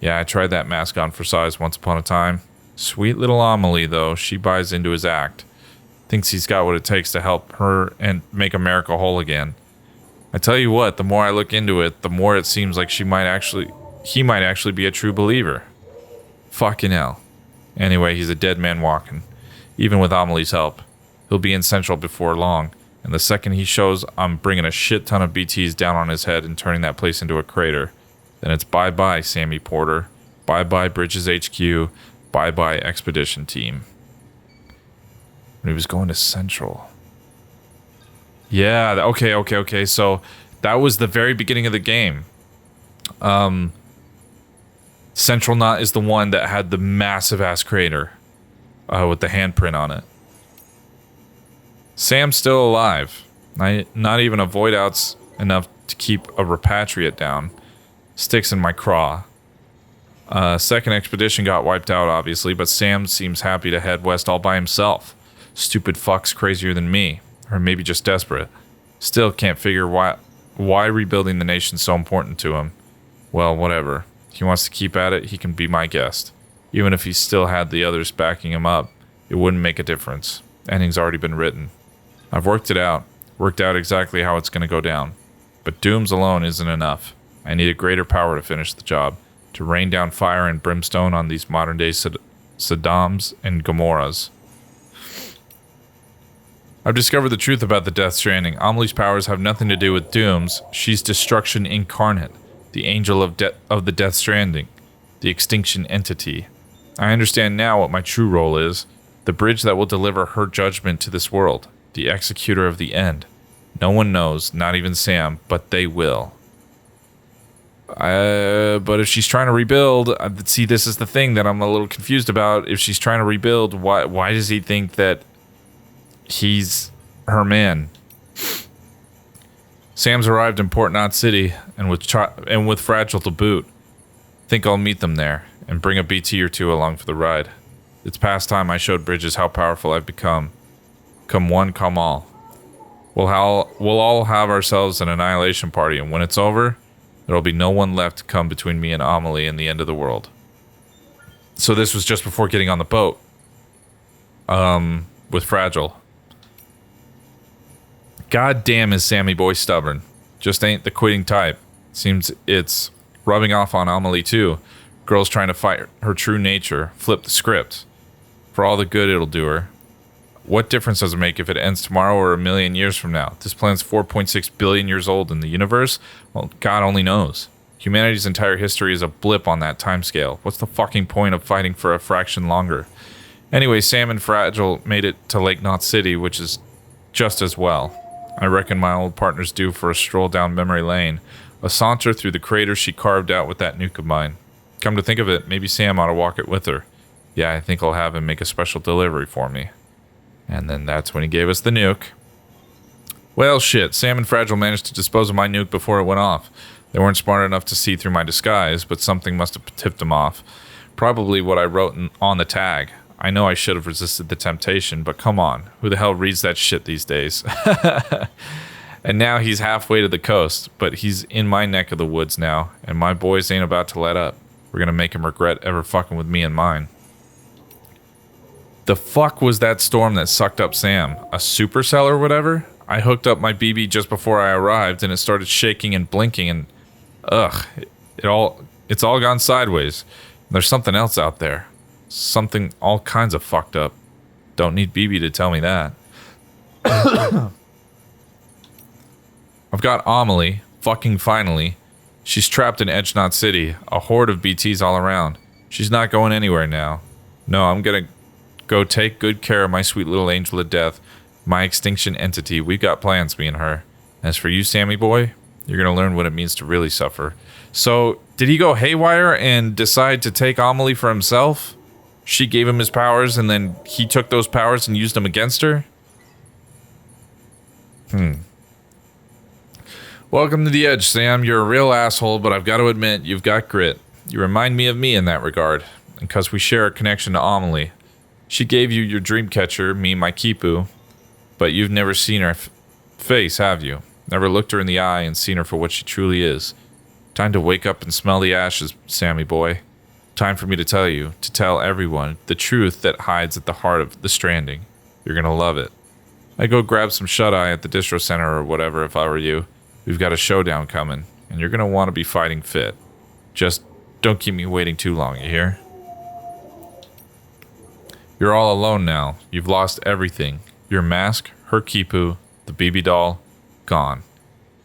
Yeah, I tried that mask on for size once upon a time. Sweet little Amelie, though, she buys into his act. Thinks he's got what it takes to help her and make America whole again. I tell you what, the more I look into it, the more it seems like he might actually be a true believer. Fucking hell. Anyway, he's a dead man walking. Even with Amelie's help. He'll be in Central before long. And the second he shows, I'm bringing a shit ton of BTs down on his head and turning that place into a crater. Then it's bye-bye, Sammy Porter. Bye-bye, Bridges HQ. Bye-bye, Expedition Team. When he was going to Central. Yeah, okay. So that was the very beginning of the game. Central Knot is the one that had the massive-ass crater. With the handprint on it. Sam's still alive. Not even a void out's enough to keep a repatriate down. Sticks in my craw. Second expedition got wiped out, obviously, but Sam seems happy to head west all by himself. Stupid fuck's crazier than me. Or maybe just desperate. Still can't figure why rebuilding the nation's so important to him. Well, whatever. He wants to keep at it, he can be my guest. Even if he still had the others backing him up, it wouldn't make a difference. Ending's already been written. I've worked out exactly how it's going to go down. But dooms alone isn't enough. I need a greater power to finish the job, to rain down fire and brimstone on these modern-day Saddams and Gomorrahs. I've discovered the truth about the Death Stranding. Amelie's powers have nothing to do with dooms. She's destruction incarnate, the angel of the Death Stranding, the extinction entity. I understand now what my true role is, the bridge that will deliver her judgment to this world. The executor of the end. No one knows, not even Sam, but they will. But if she's trying to rebuild, see, this is the thing that I'm a little confused about. If she's trying to rebuild, why does he think that he's her man? Sam's arrived in Port Knot City, and with Fragile to boot. Think I'll meet them there, and bring a BT or two along for the ride. It's past time I showed Bridges how powerful I've become. Come one, come all. We'll all have ourselves an annihilation party, and when it's over, there'll be no one left to come between me and Amelie and the end of the world. So this was just before getting on the boat. With Fragile. God damn is Sammy boy stubborn. Just ain't the quitting type. Seems it's rubbing off on Amelie too. Girl's trying to fight her true nature. Flip the script. For all the good it'll do her. What difference does it make if it ends tomorrow or a million years from now? This planet's 4.6 billion years old in the universe? Well, God only knows. Humanity's entire history is a blip on that timescale. What's the fucking point of fighting for a fraction longer? Anyway, Sam and Fragile made it to Lake Knot City, which is just as well. I reckon my old partner's due for a stroll down memory lane. A saunter through the crater she carved out with that nuke of mine. Come to think of it, maybe Sam ought to walk it with her. Yeah, I think I'll have him make a special delivery for me. And then that's when he gave us the nuke. Well, shit, Sam and Fragile managed to dispose of my nuke before it went off. They weren't smart enough to see through my disguise, but something must have tipped them off. Probably what I wrote on the tag. I know I should have resisted the temptation, but come on. Who the hell reads that shit these days? And now he's halfway to the coast, but he's in my neck of the woods now, and my boys ain't about to let up. We're gonna make him regret ever fucking with me and mine. The fuck was that storm that sucked up Sam? A supercell or whatever? I hooked up my BB just before I arrived, and it started shaking and blinking, and ugh, it all it's all gone sideways. There's something else out there. Something all kinds of fucked up. Don't need BB to tell me that. I've got Amelie, fucking finally. She's trapped in Edge Knot City, a horde of BTs all around. She's not going anywhere now. No, I'm gonna go take good care of my sweet little angel of death, my extinction entity. We got plans, me and her. As for you, Sammy boy, you're gonna learn what it means to really suffer. So, did he go haywire and decide to take Amelie for himself? She gave him his powers, and then he took those powers and used them against her? Welcome to the Edge, Sam. You're a real asshole, but I've got to admit, you've got grit. You remind me of me in that regard, because we share a connection to Amelie. She gave you your dream catcher, me, my Kipu, but you've never seen her face, have you? Never looked her in the eye and seen her for what she truly is. Time to wake up and smell the ashes, Sammy boy. Time for me to tell you, to tell everyone, the truth that hides at the heart of the Stranding. You're gonna love it. I'd go grab some shut-eye at the distro center or whatever if I were you. We've got a showdown coming, and you're gonna want to be fighting fit. Just don't keep me waiting too long, you hear? You're all alone now. You've lost everything. Your mask, her Kipu, the BB doll, gone.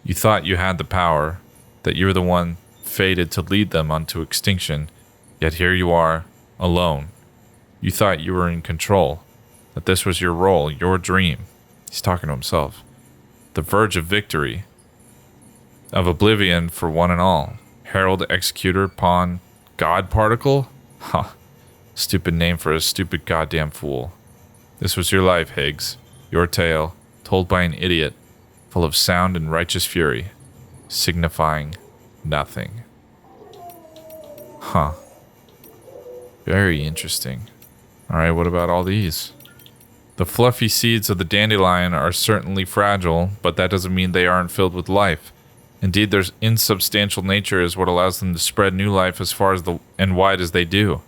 You thought you had the power, that you were the one fated to lead them unto extinction, yet here you are, alone. You thought you were in control, that this was your role, your dream. He's talking to himself. The verge of victory, of oblivion for one and all. Herald, Executor, Pawn, God Particle? Huh. Stupid name for a stupid goddamn fool. This was your life, Higgs. Your tale, told by an idiot, full of sound and righteous fury, signifying nothing. Huh. Very interesting. Alright, what about all these? The fluffy seeds of the dandelion are certainly fragile, but that doesn't mean they aren't filled with life. Indeed, their insubstantial nature is what allows them to spread new life as far as and wide as they do.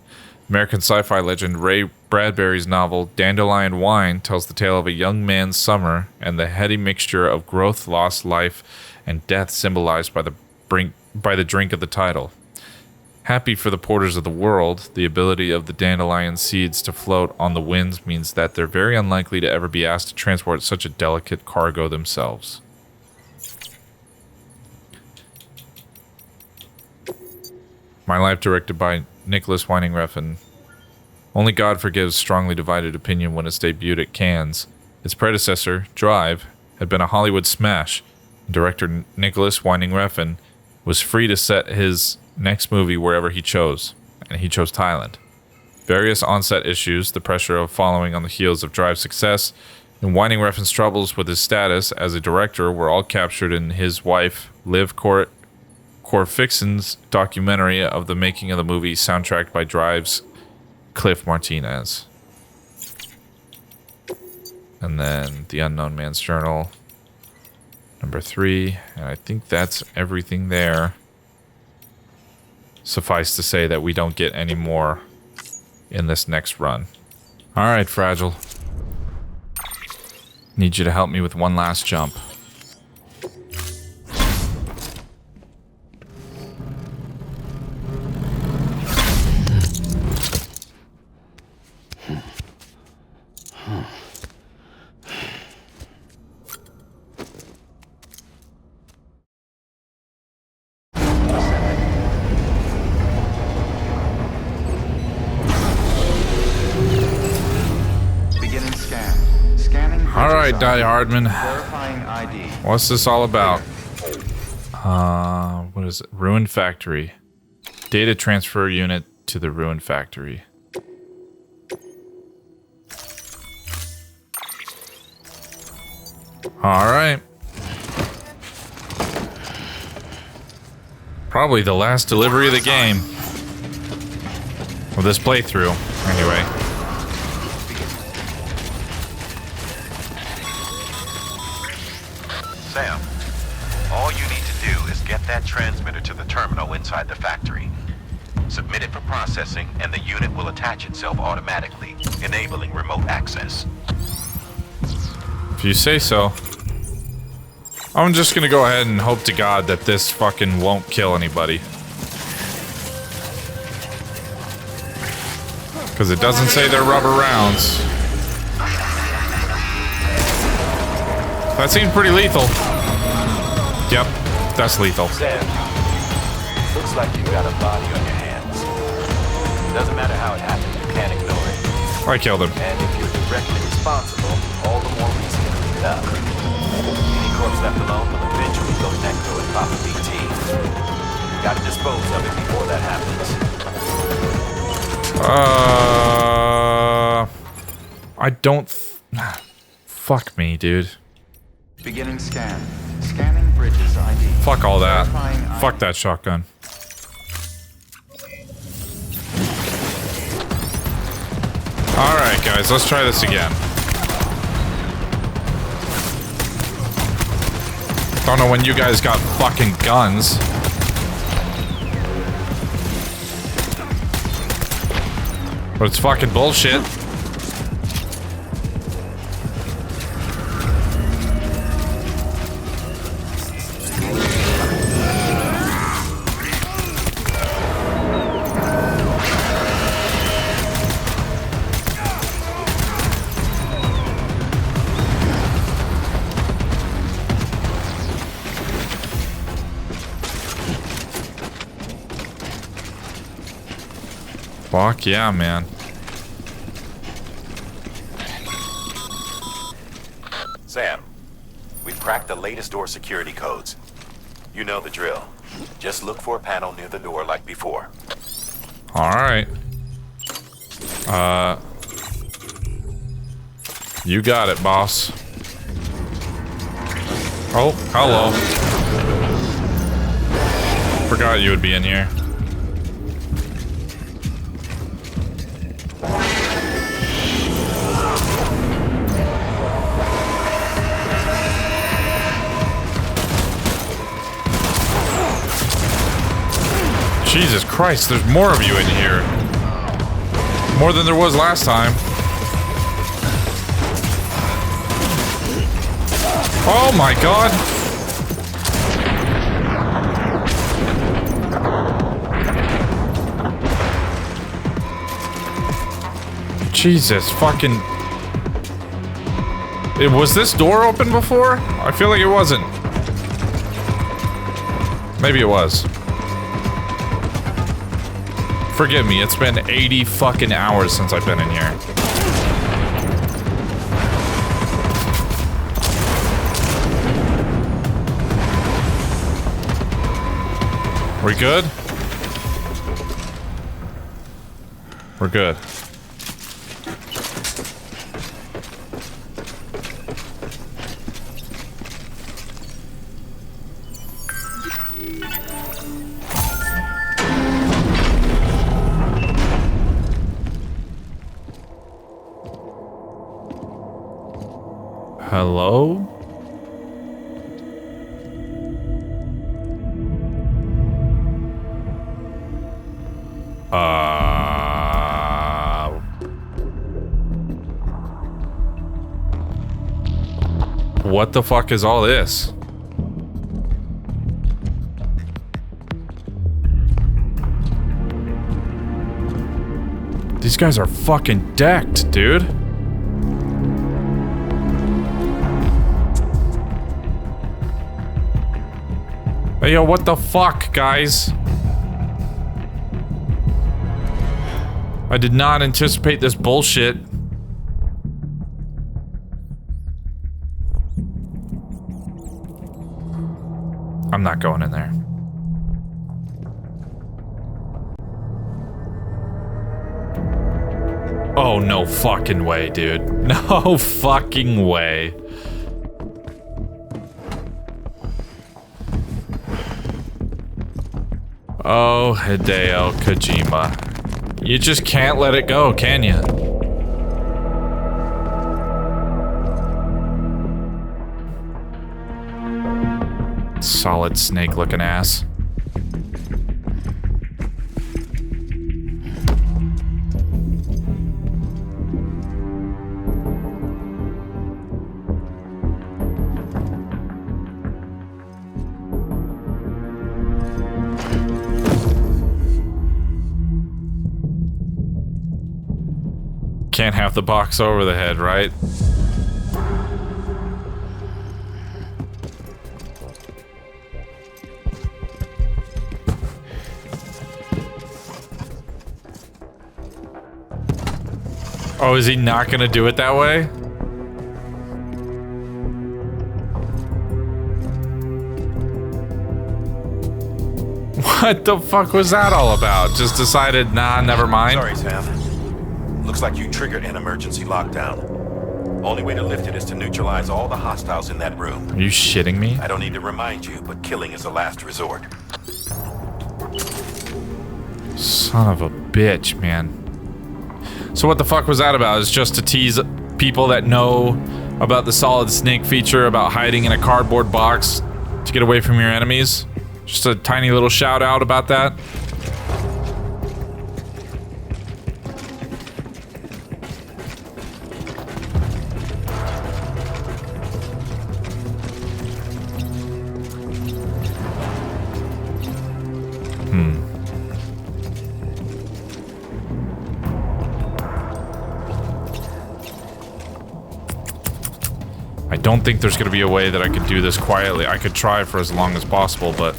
American sci-fi legend Ray Bradbury's novel Dandelion Wine tells the tale of a young man's summer and the heady mixture of growth, loss, life, and death symbolized by the drink of the title. Happy for the porters of the world, the ability of the dandelion seeds to float on the winds means that they're very unlikely to ever be asked to transport such a delicate cargo themselves. My Life, directed by Nicolas Winding Refn. Only God Forgives strongly divided opinion when it debuted at Cannes. Its predecessor, Drive, had been a Hollywood smash. Director Nicolas Winding Refn was free to set his next movie wherever he chose, and he chose Thailand. Various on-set issues, the pressure of following on the heels of Drive's success, and Winding Refn's troubles with his status as a director were all captured in his wife, Liv Corfixon's documentary of the making of the movie, soundtracked by Drive's Cliff Martinez. And then The Unknown Man's Journal, number 3, and I think that's everything there. Suffice to say that we don't get any more in this next run. Alright, Fragile. Need you to help me with one last jump. Alright, Die Hardman. What's this all about? What is it? Ruined Factory. Data transfer unit to the Ruined Factory. Alright. Probably the last delivery of the game. Well, this playthrough, anyway. Sam, all you need to do is get that transmitter to the terminal inside the factory. Submit it for processing, and the unit will attach itself automatically, enabling remote access. If you say so. I'm just gonna go ahead and hope to God that this fucking won't kill anybody. Because it doesn't say they're rubber rounds. That seems pretty lethal. Yep, that's lethal. Sam, looks like you've got a body on your hands. Doesn't matter how it happened, you can't ignore it. I killed him. And if you're directly responsible, all the more reason to clean it up. Any corpse left alone will eventually go necro and pop a BT. You gotta dispose of it before that happens. I don't... Fuck me, dude. Beginning scan. Scanning bridges ID. Fuck all that. Verifying Fuck that shotgun. Alright, guys, let's try this again. Don't know when you guys got fucking guns. But it's fucking bullshit. Fuck yeah, man. Sam, we've cracked the latest door security codes. You know the drill. Just look for a panel near the door like before. Alright. You got it, boss. Oh, hello. Forgot you would be in here. Jesus Christ, there's more of you in here. More than there was last time. Oh my god! Jesus fucking... Was this door open before? I feel like it wasn't. Maybe it was. Forgive me, it's been 80 fucking hours since I've been in here. We good? We're good. Hello? What the fuck is all this? These guys are fucking decked, dude. Hey, yo, what the fuck, guys? I did not anticipate this bullshit. I'm not going in there. Oh, no fucking way, dude. No fucking way. Oh, Hideo Kojima. You just can't let it go, can you? Solid snake-looking ass. can't have the box over the head, right? Oh, is he not gonna do it that way? What the fuck was that all about? Just decided, nah, never mind. Sorry, Sam. Looks like you triggered an emergency lockdown. Only way to lift it is to neutralize all the hostiles in that room. Are you shitting me? I don't need to remind you, but killing is a last resort. Son of a bitch, man. So what the fuck was that about? It's just to tease people that know about the solid snake feature, about hiding in a cardboard box to get away from your enemies? Just a tiny little shout out about that? I don't think there's going to be a way that I could do this quietly. I could try for as long as possible, but...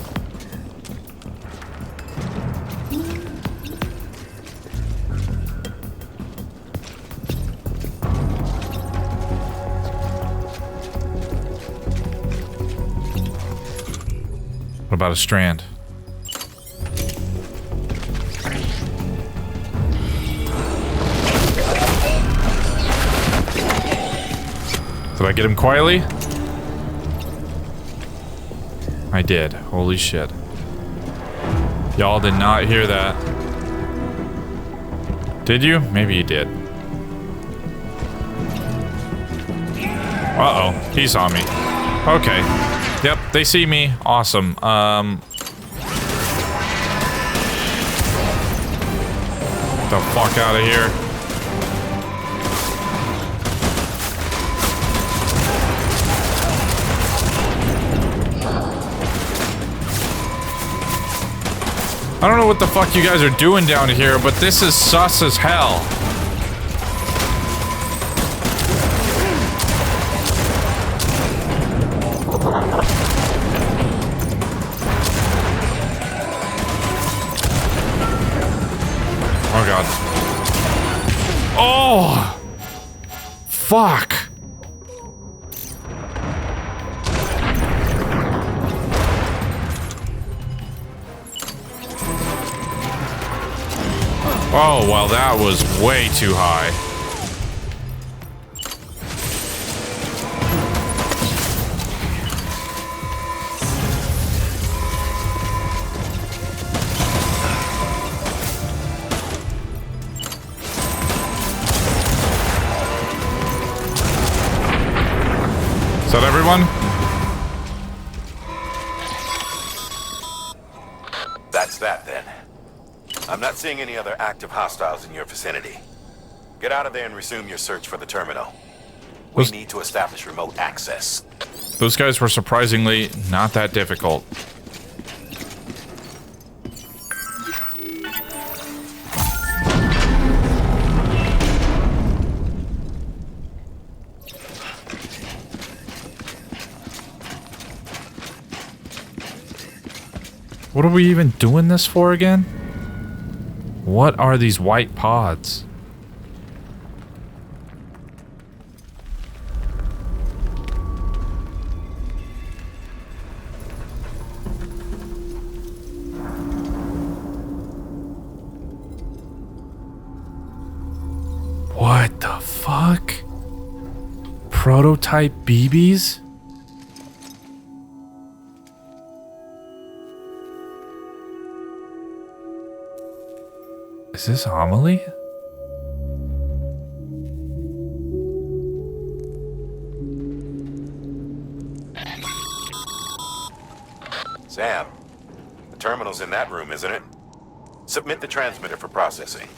What about a strand? Did I get him quietly? I did. Holy shit. Y'all did not hear that. Did you? Maybe you did. Uh-oh. He saw me. Okay. Yep, they see me. Awesome. Get the fuck out of here. I don't know what the fuck you guys are doing down here, but this is sus as hell. Oh god. Oh! Fuck! Oh, well, that was way too high. Is that everyone? That's that, then. I'm not seeing any other active hostiles in your vicinity. Get out of there and resume your search for the terminal. We need to establish remote access. Those guys were surprisingly not that difficult. What are we even doing this for again? What are these white pods? What the fuck? Prototype BBs? Is this Amelie? Sam, the terminal's in that room, isn't it? Submit the transmitter for processing.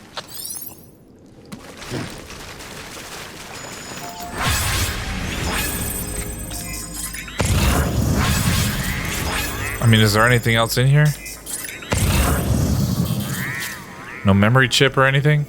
I mean, is there anything else in here? No memory chip or anything?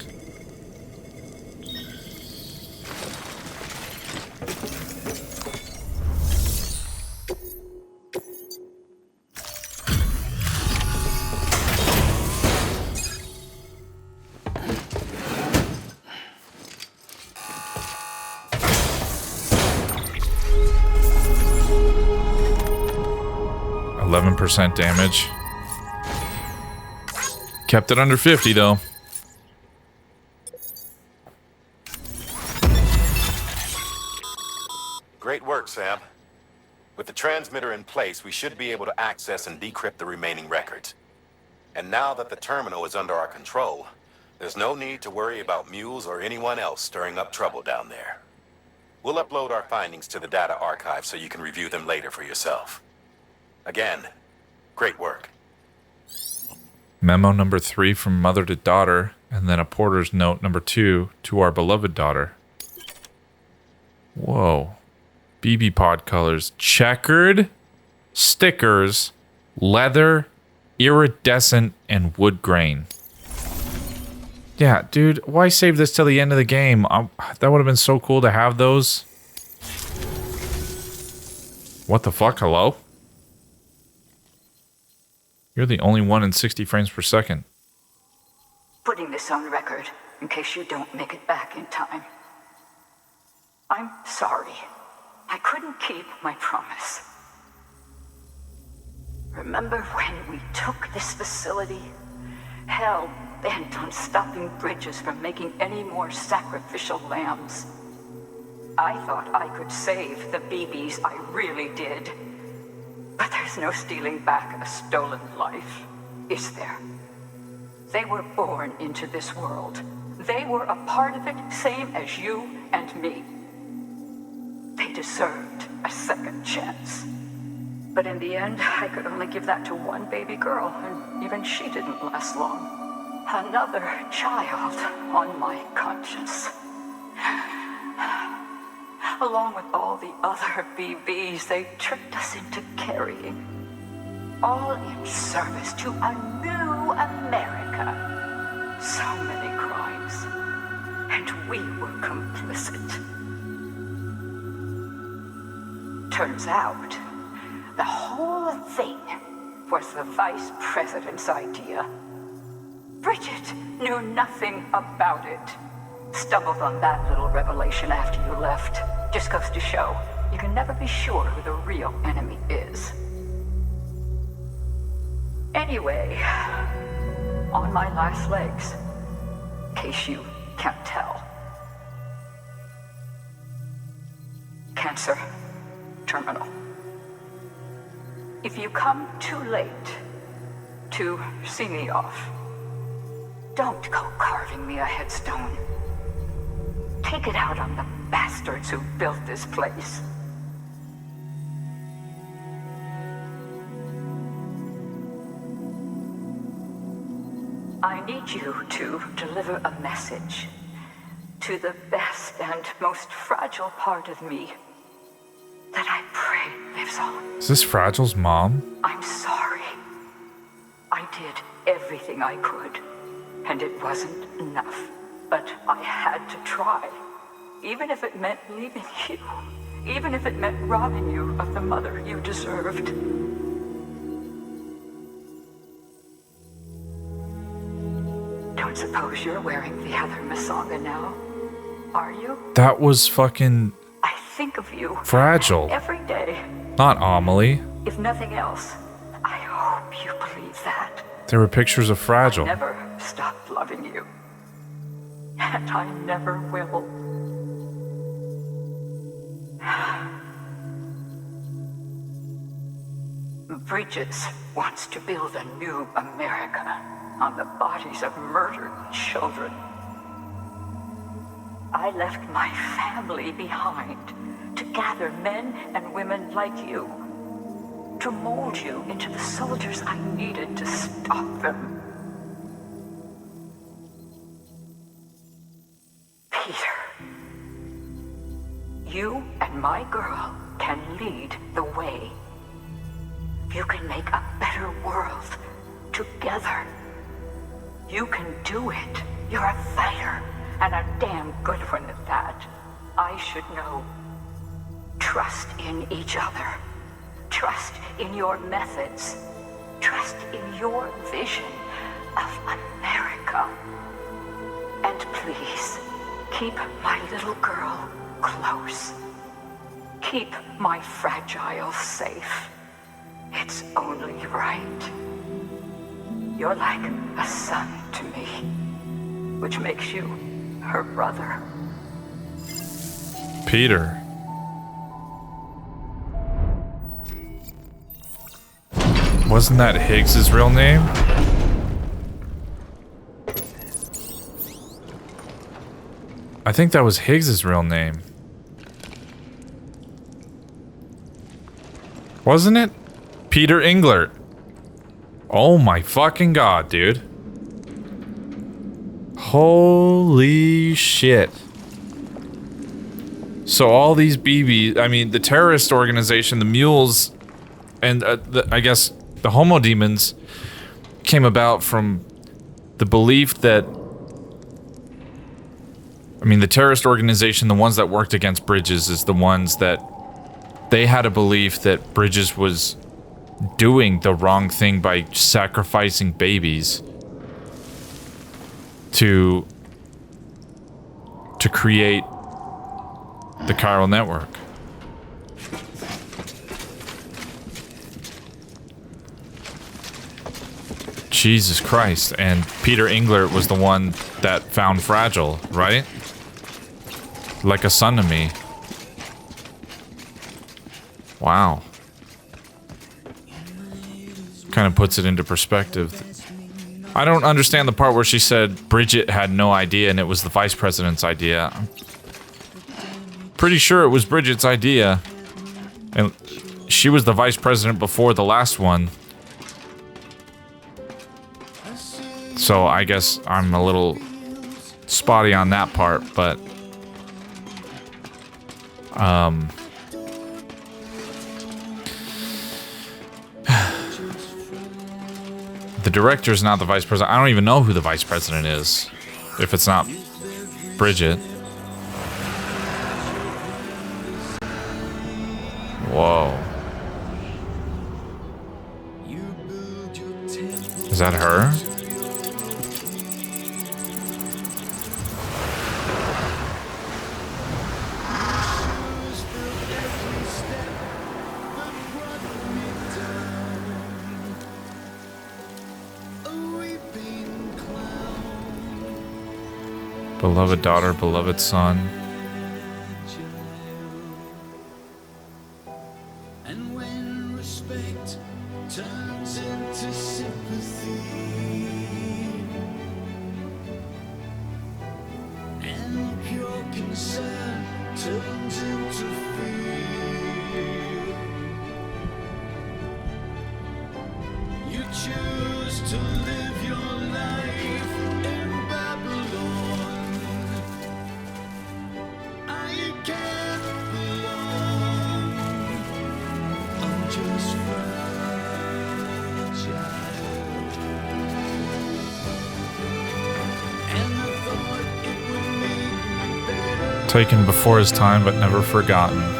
11% damage. Kept it under 50 though. Great work, Sam. With the transmitter in place, we should be able to access and decrypt the remaining records. And now that the terminal is under our control, there's no need to worry about mules or anyone else stirring up trouble down there. We'll upload our findings to the data archive so you can review them later for yourself. Again, great work. Memo number 3 from mother to daughter, and then a porter's note number 2 to our beloved daughter. Whoa. BB pod colors. Checkered, stickers, leather, iridescent, and wood grain. Yeah, dude, why save this till the end of the game? That would have been so cool to have those. What the fuck? Hello? You're the only one in 60 frames per second. Putting this on record in case you don't make it back in time. I'm sorry. I couldn't keep my promise. Remember when we took this facility? Hell bent on stopping Bridges from making any more sacrificial lambs. I thought I could save the BBs, I really did. But there's no stealing back a stolen life, is there? They were born into this world. They were a part of it, same as you and me. They deserved a second chance. But in the end, I could only give that to one baby girl, and even she didn't last long. Another child on my conscience. Along with all the other BBs they tricked us into carrying. All in service to a new America. So many crimes. And we were complicit. Turns out, the whole thing was the vice president's idea. Bridget knew nothing about it. Stumbled on that little revelation after you left. Just goes to show, you can never be sure who the real enemy is. Anyway, on my last legs, in case you can't tell. Cancer, terminal. If you come too late to see me off, don't go carving me a headstone. Take it out on the bastards who built this place. I need you to deliver a message to the best and most fragile part of me that I pray lives on. Is this Fragile's mom? I'm sorry. I did everything I could, and it wasn't enough. But I had to try, even if it meant leaving you, even if it meant robbing you of the mother you deserved. Don't suppose you're wearing the other Masanga now, are you? That was fucking I think of you Fragile. every day. Not Amelie. If nothing else, I hope you believe that. There were pictures of Fragile. I never stopped loving you. And I never will. Bridges wants to build a new America on the bodies of murdered children. I left my family behind to gather men and women like you, to mold you into the soldiers I needed to stop them. Peter, you and my girl can lead the way. You can make a better world together. You can do it. You're a fighter, and a damn good one at that. I should know. Trust in each other. Trust in your methods. Trust in your vision of America. And please, keep my little girl close. Keep my fragile safe. It's only right. You're like a son to me, which makes you her brother. Peter. Wasn't that Higgs's real name? I think that was Higgs's real name. Wasn't it? Peter Englert. Oh my fucking god, dude. Holy shit. So all these BBs, I mean, the terrorist organization, the mules, and I guess the homo demons came about from the belief that, I mean, the terrorist organization, the ones that worked against Bridges, is the ones that they had a belief that Bridges was doing the wrong thing by sacrificing babies to create the chiral network. Jesus Christ. And Peter Englert was the one that found Fragile, right? Like a son to me. Wow. Kind of puts it into perspective. I don't understand the part where she said Bridget had no idea and it was the vice president's idea. I'm pretty sure it was Bridget's idea. And she was the vice president before the last one. So I guess I'm a little spotty on that part, but the director's not the vice president. I don't even know who the vice president is, if it's not Bridget. Whoa. Is that her? Beloved daughter, beloved son. And when respect turns into sympathy, and pure concern turns into fear, you choose to live your life in Babylon. I can't belong. I'm just fragile. And I thought it would make me better. Taken before his time, but never forgotten. And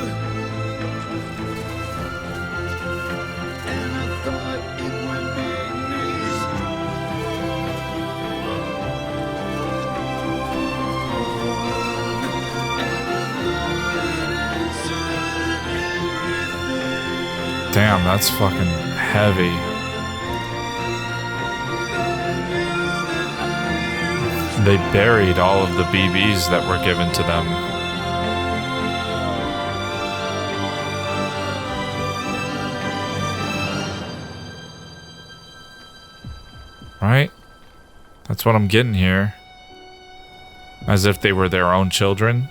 I thought it would make me Damn, that's fucking heavy. They buried all of the BBs that were given to them. Right? That's what I'm getting here. As if they were their own children.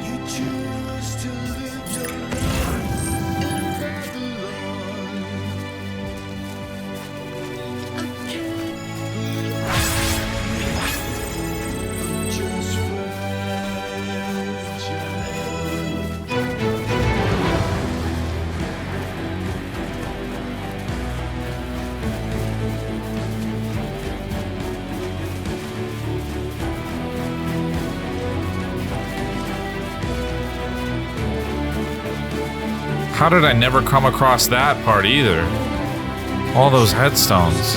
You choose to live your life in Babylon. I can't belong. Just How did I never come across that part either? All those headstones.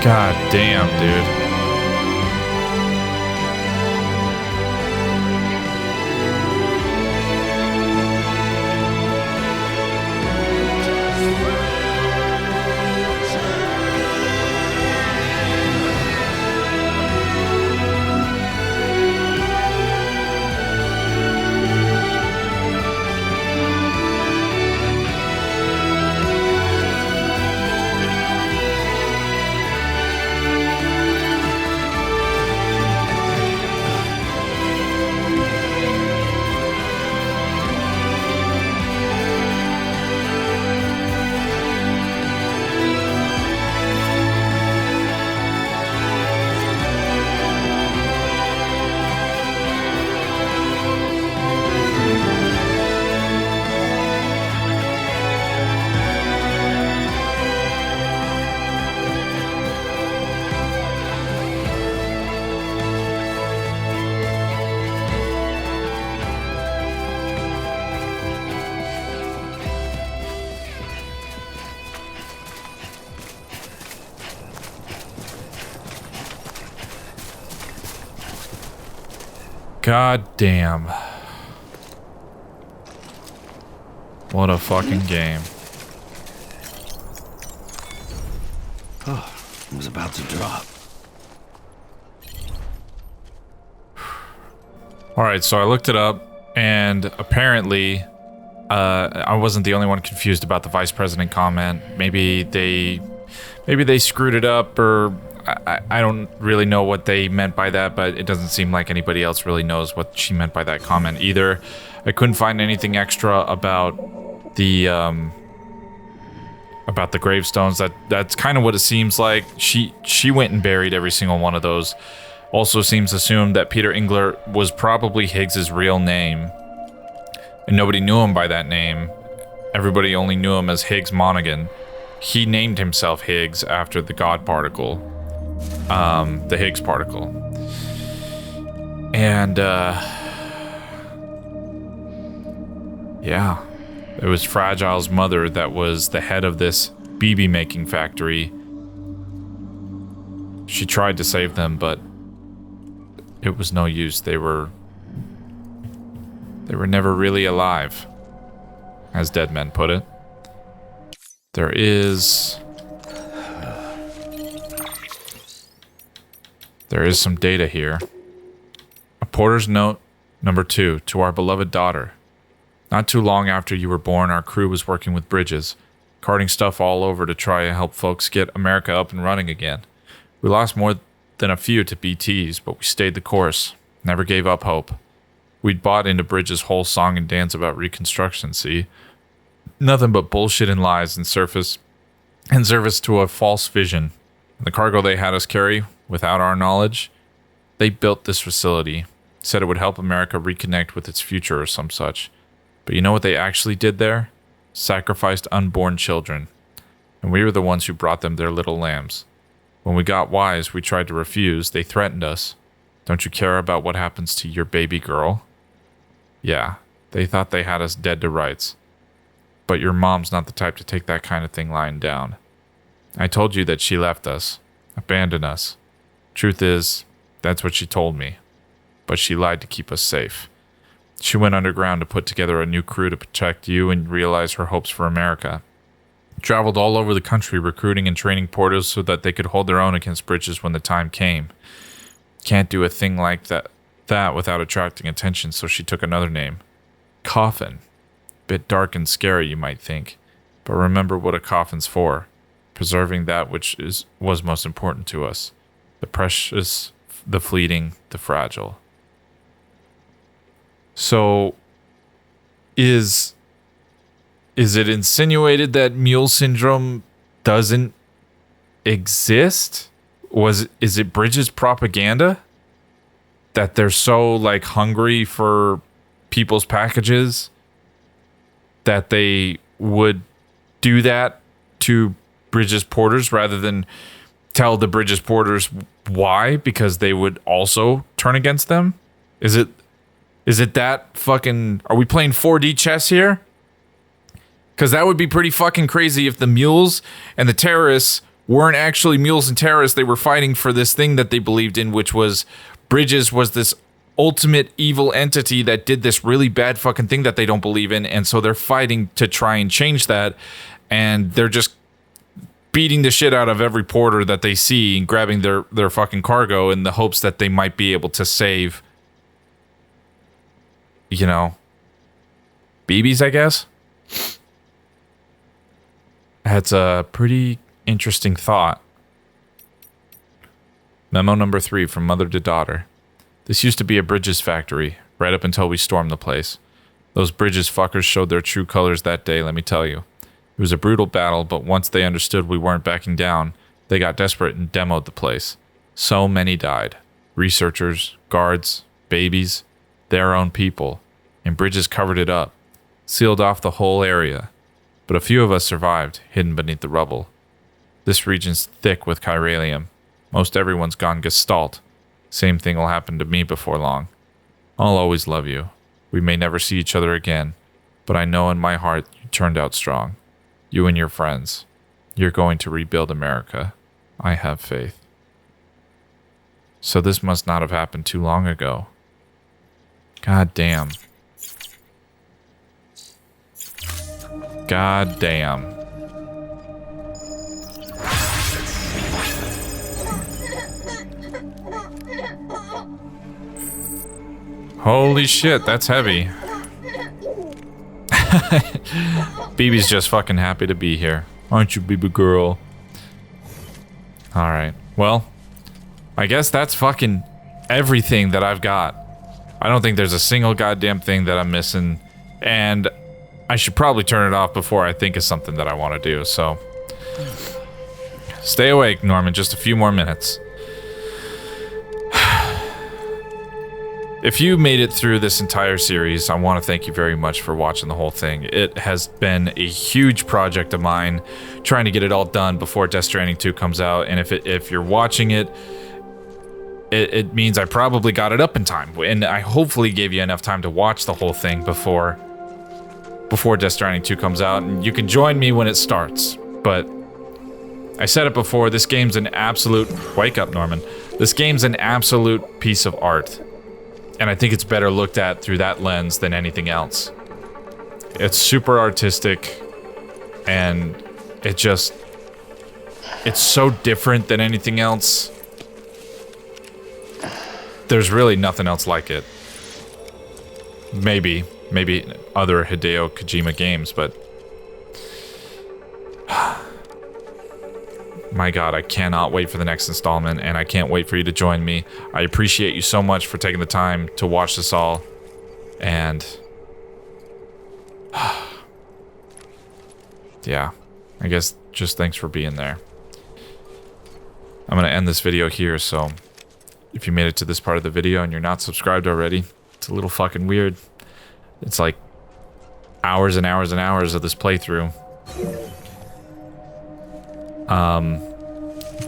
God damn, dude. God damn. What a fucking game. Oh, it was about to drop. Alright, so I looked it up, and apparently, I wasn't the only one confused about the vice president comment. Maybe they screwed it up, or I don't really know what they meant by that, but it doesn't seem like anybody else really knows what she meant by that comment either. I couldn't find anything extra about the gravestones. That's kind of what it seems like. She went and buried every single one of those. Also seems assumed that Peter Engler was probably Higgs's real name, and nobody knew him by that name. Everybody only knew him as Higgs Monaghan. He named himself Higgs after the God particle. The Higgs particle. And, yeah. It was Fragile's mother that was the head of this BB making factory. She tried to save them, but it was no use. They were never really alive, as dead men put it. There is some data here. A porter's note, number 2, to our beloved daughter. Not too long after you were born, our crew was working with Bridges, carting stuff all over to try and help folks get America up and running again. We lost more than a few to BTs, but we stayed the course, never gave up hope. We'd bought into Bridges' whole song and dance about reconstruction, see? Nothing but bullshit and lies and service to a false vision. The cargo they had us carry, without our knowledge, they built this facility, said it would help America reconnect with its future or some such. But you know what they actually did there? Sacrificed unborn children. And we were the ones who brought them their little lambs. When we got wise, we tried to refuse. They threatened us. Don't you care about what happens to your baby girl? Yeah, they thought they had us dead to rights. But your mom's not the type to take that kind of thing lying down. I told you that she left us, abandoned us. Truth is, that's what she told me. But she lied to keep us safe. She went underground to put together a new crew to protect you and realize her hopes for America. Traveled all over the country recruiting and training porters so that they could hold their own against Bridges when the time came. Can't do a thing like that without attracting attention, so she took another name. Coffin. Bit dark and scary, you might think. But remember what a coffin's for. Preserving that which was most important to us. The precious, the fleeting, the fragile. So, is it insinuated that mule syndrome doesn't exist? Is it Bridges' propaganda? That they're so, hungry for people's packages that they would do that to Bridges porters rather than tell the Bridges porters why, because they would also turn against them? Is it that fucking... Are we playing 4D chess here? Because that would be pretty fucking crazy if the mules and the terrorists weren't actually mules and terrorists. They were fighting for this thing that they believed in, which was Bridges was this ultimate evil entity that did this really bad fucking thing that they don't believe in. And so they're fighting to try and change that. And they're just beating the shit out of every porter that they see and grabbing their fucking cargo in the hopes that they might be able to save, you know, BBs, I guess. That's a pretty interesting thought. Memo number 3 from mother to daughter. This used to be a Bridges factory, right up until we stormed the place. Those Bridges fuckers showed their true colors that day, let me tell you. It was a brutal battle, but once they understood we weren't backing down, they got desperate and demoed the place. So many died. Researchers, guards, babies, their own people. And Bridges covered it up, sealed off the whole area. But a few of us survived, hidden beneath the rubble. This region's thick with chiralium. Most everyone's gone gestalt. Same thing will happen to me before long. I'll always love you. We may never see each other again, but I know in my heart you turned out strong. You and your friends. You're going to rebuild America. I have faith. So this must not have happened too long ago. God damn. God damn. Holy shit, that's heavy. BB's just fucking happy to be here. Aren't you, BB girl? Alright. Well, I guess that's fucking everything that I've got. I don't think there's a single goddamn thing that I'm missing. And I should probably turn it off before I think of something that I want to do, so... Stay awake, Norman, just a few more minutes. If you made it through this entire series, I want to thank you very much for watching the whole thing. It has been a huge project of mine, trying to get it all done before Death Stranding 2 comes out, and if you're watching it, it means I probably got it up in time, and I hopefully gave you enough time to watch the whole thing before Death Stranding 2 comes out, and you can join me when it starts. But I said it before, this game's an absolute... Wake up, Norman. This game's an absolute piece of art. And I think it's better looked at through that lens than anything else. It's super artistic, and it's so different than anything else. There's really nothing else like it. Maybe other Hideo Kojima games, but... My god, I cannot wait for the next installment, and I can't wait for you to join me. I appreciate you so much for taking the time to watch this all, and... yeah, I guess just thanks for being there. I'm gonna end this video here, so if you made it to this part of the video and you're not subscribed already, it's a little fucking weird. It's like hours and hours and hours of this playthrough.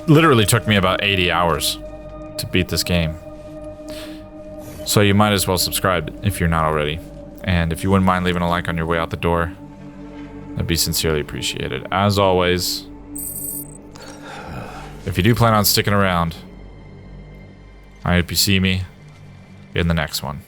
Literally took me about 80 hours to beat this game. So you might as well subscribe if you're not already. And if you wouldn't mind leaving a like on your way out the door, that'd be sincerely appreciated. As always, if you do plan on sticking around, I hope you see me in the next one.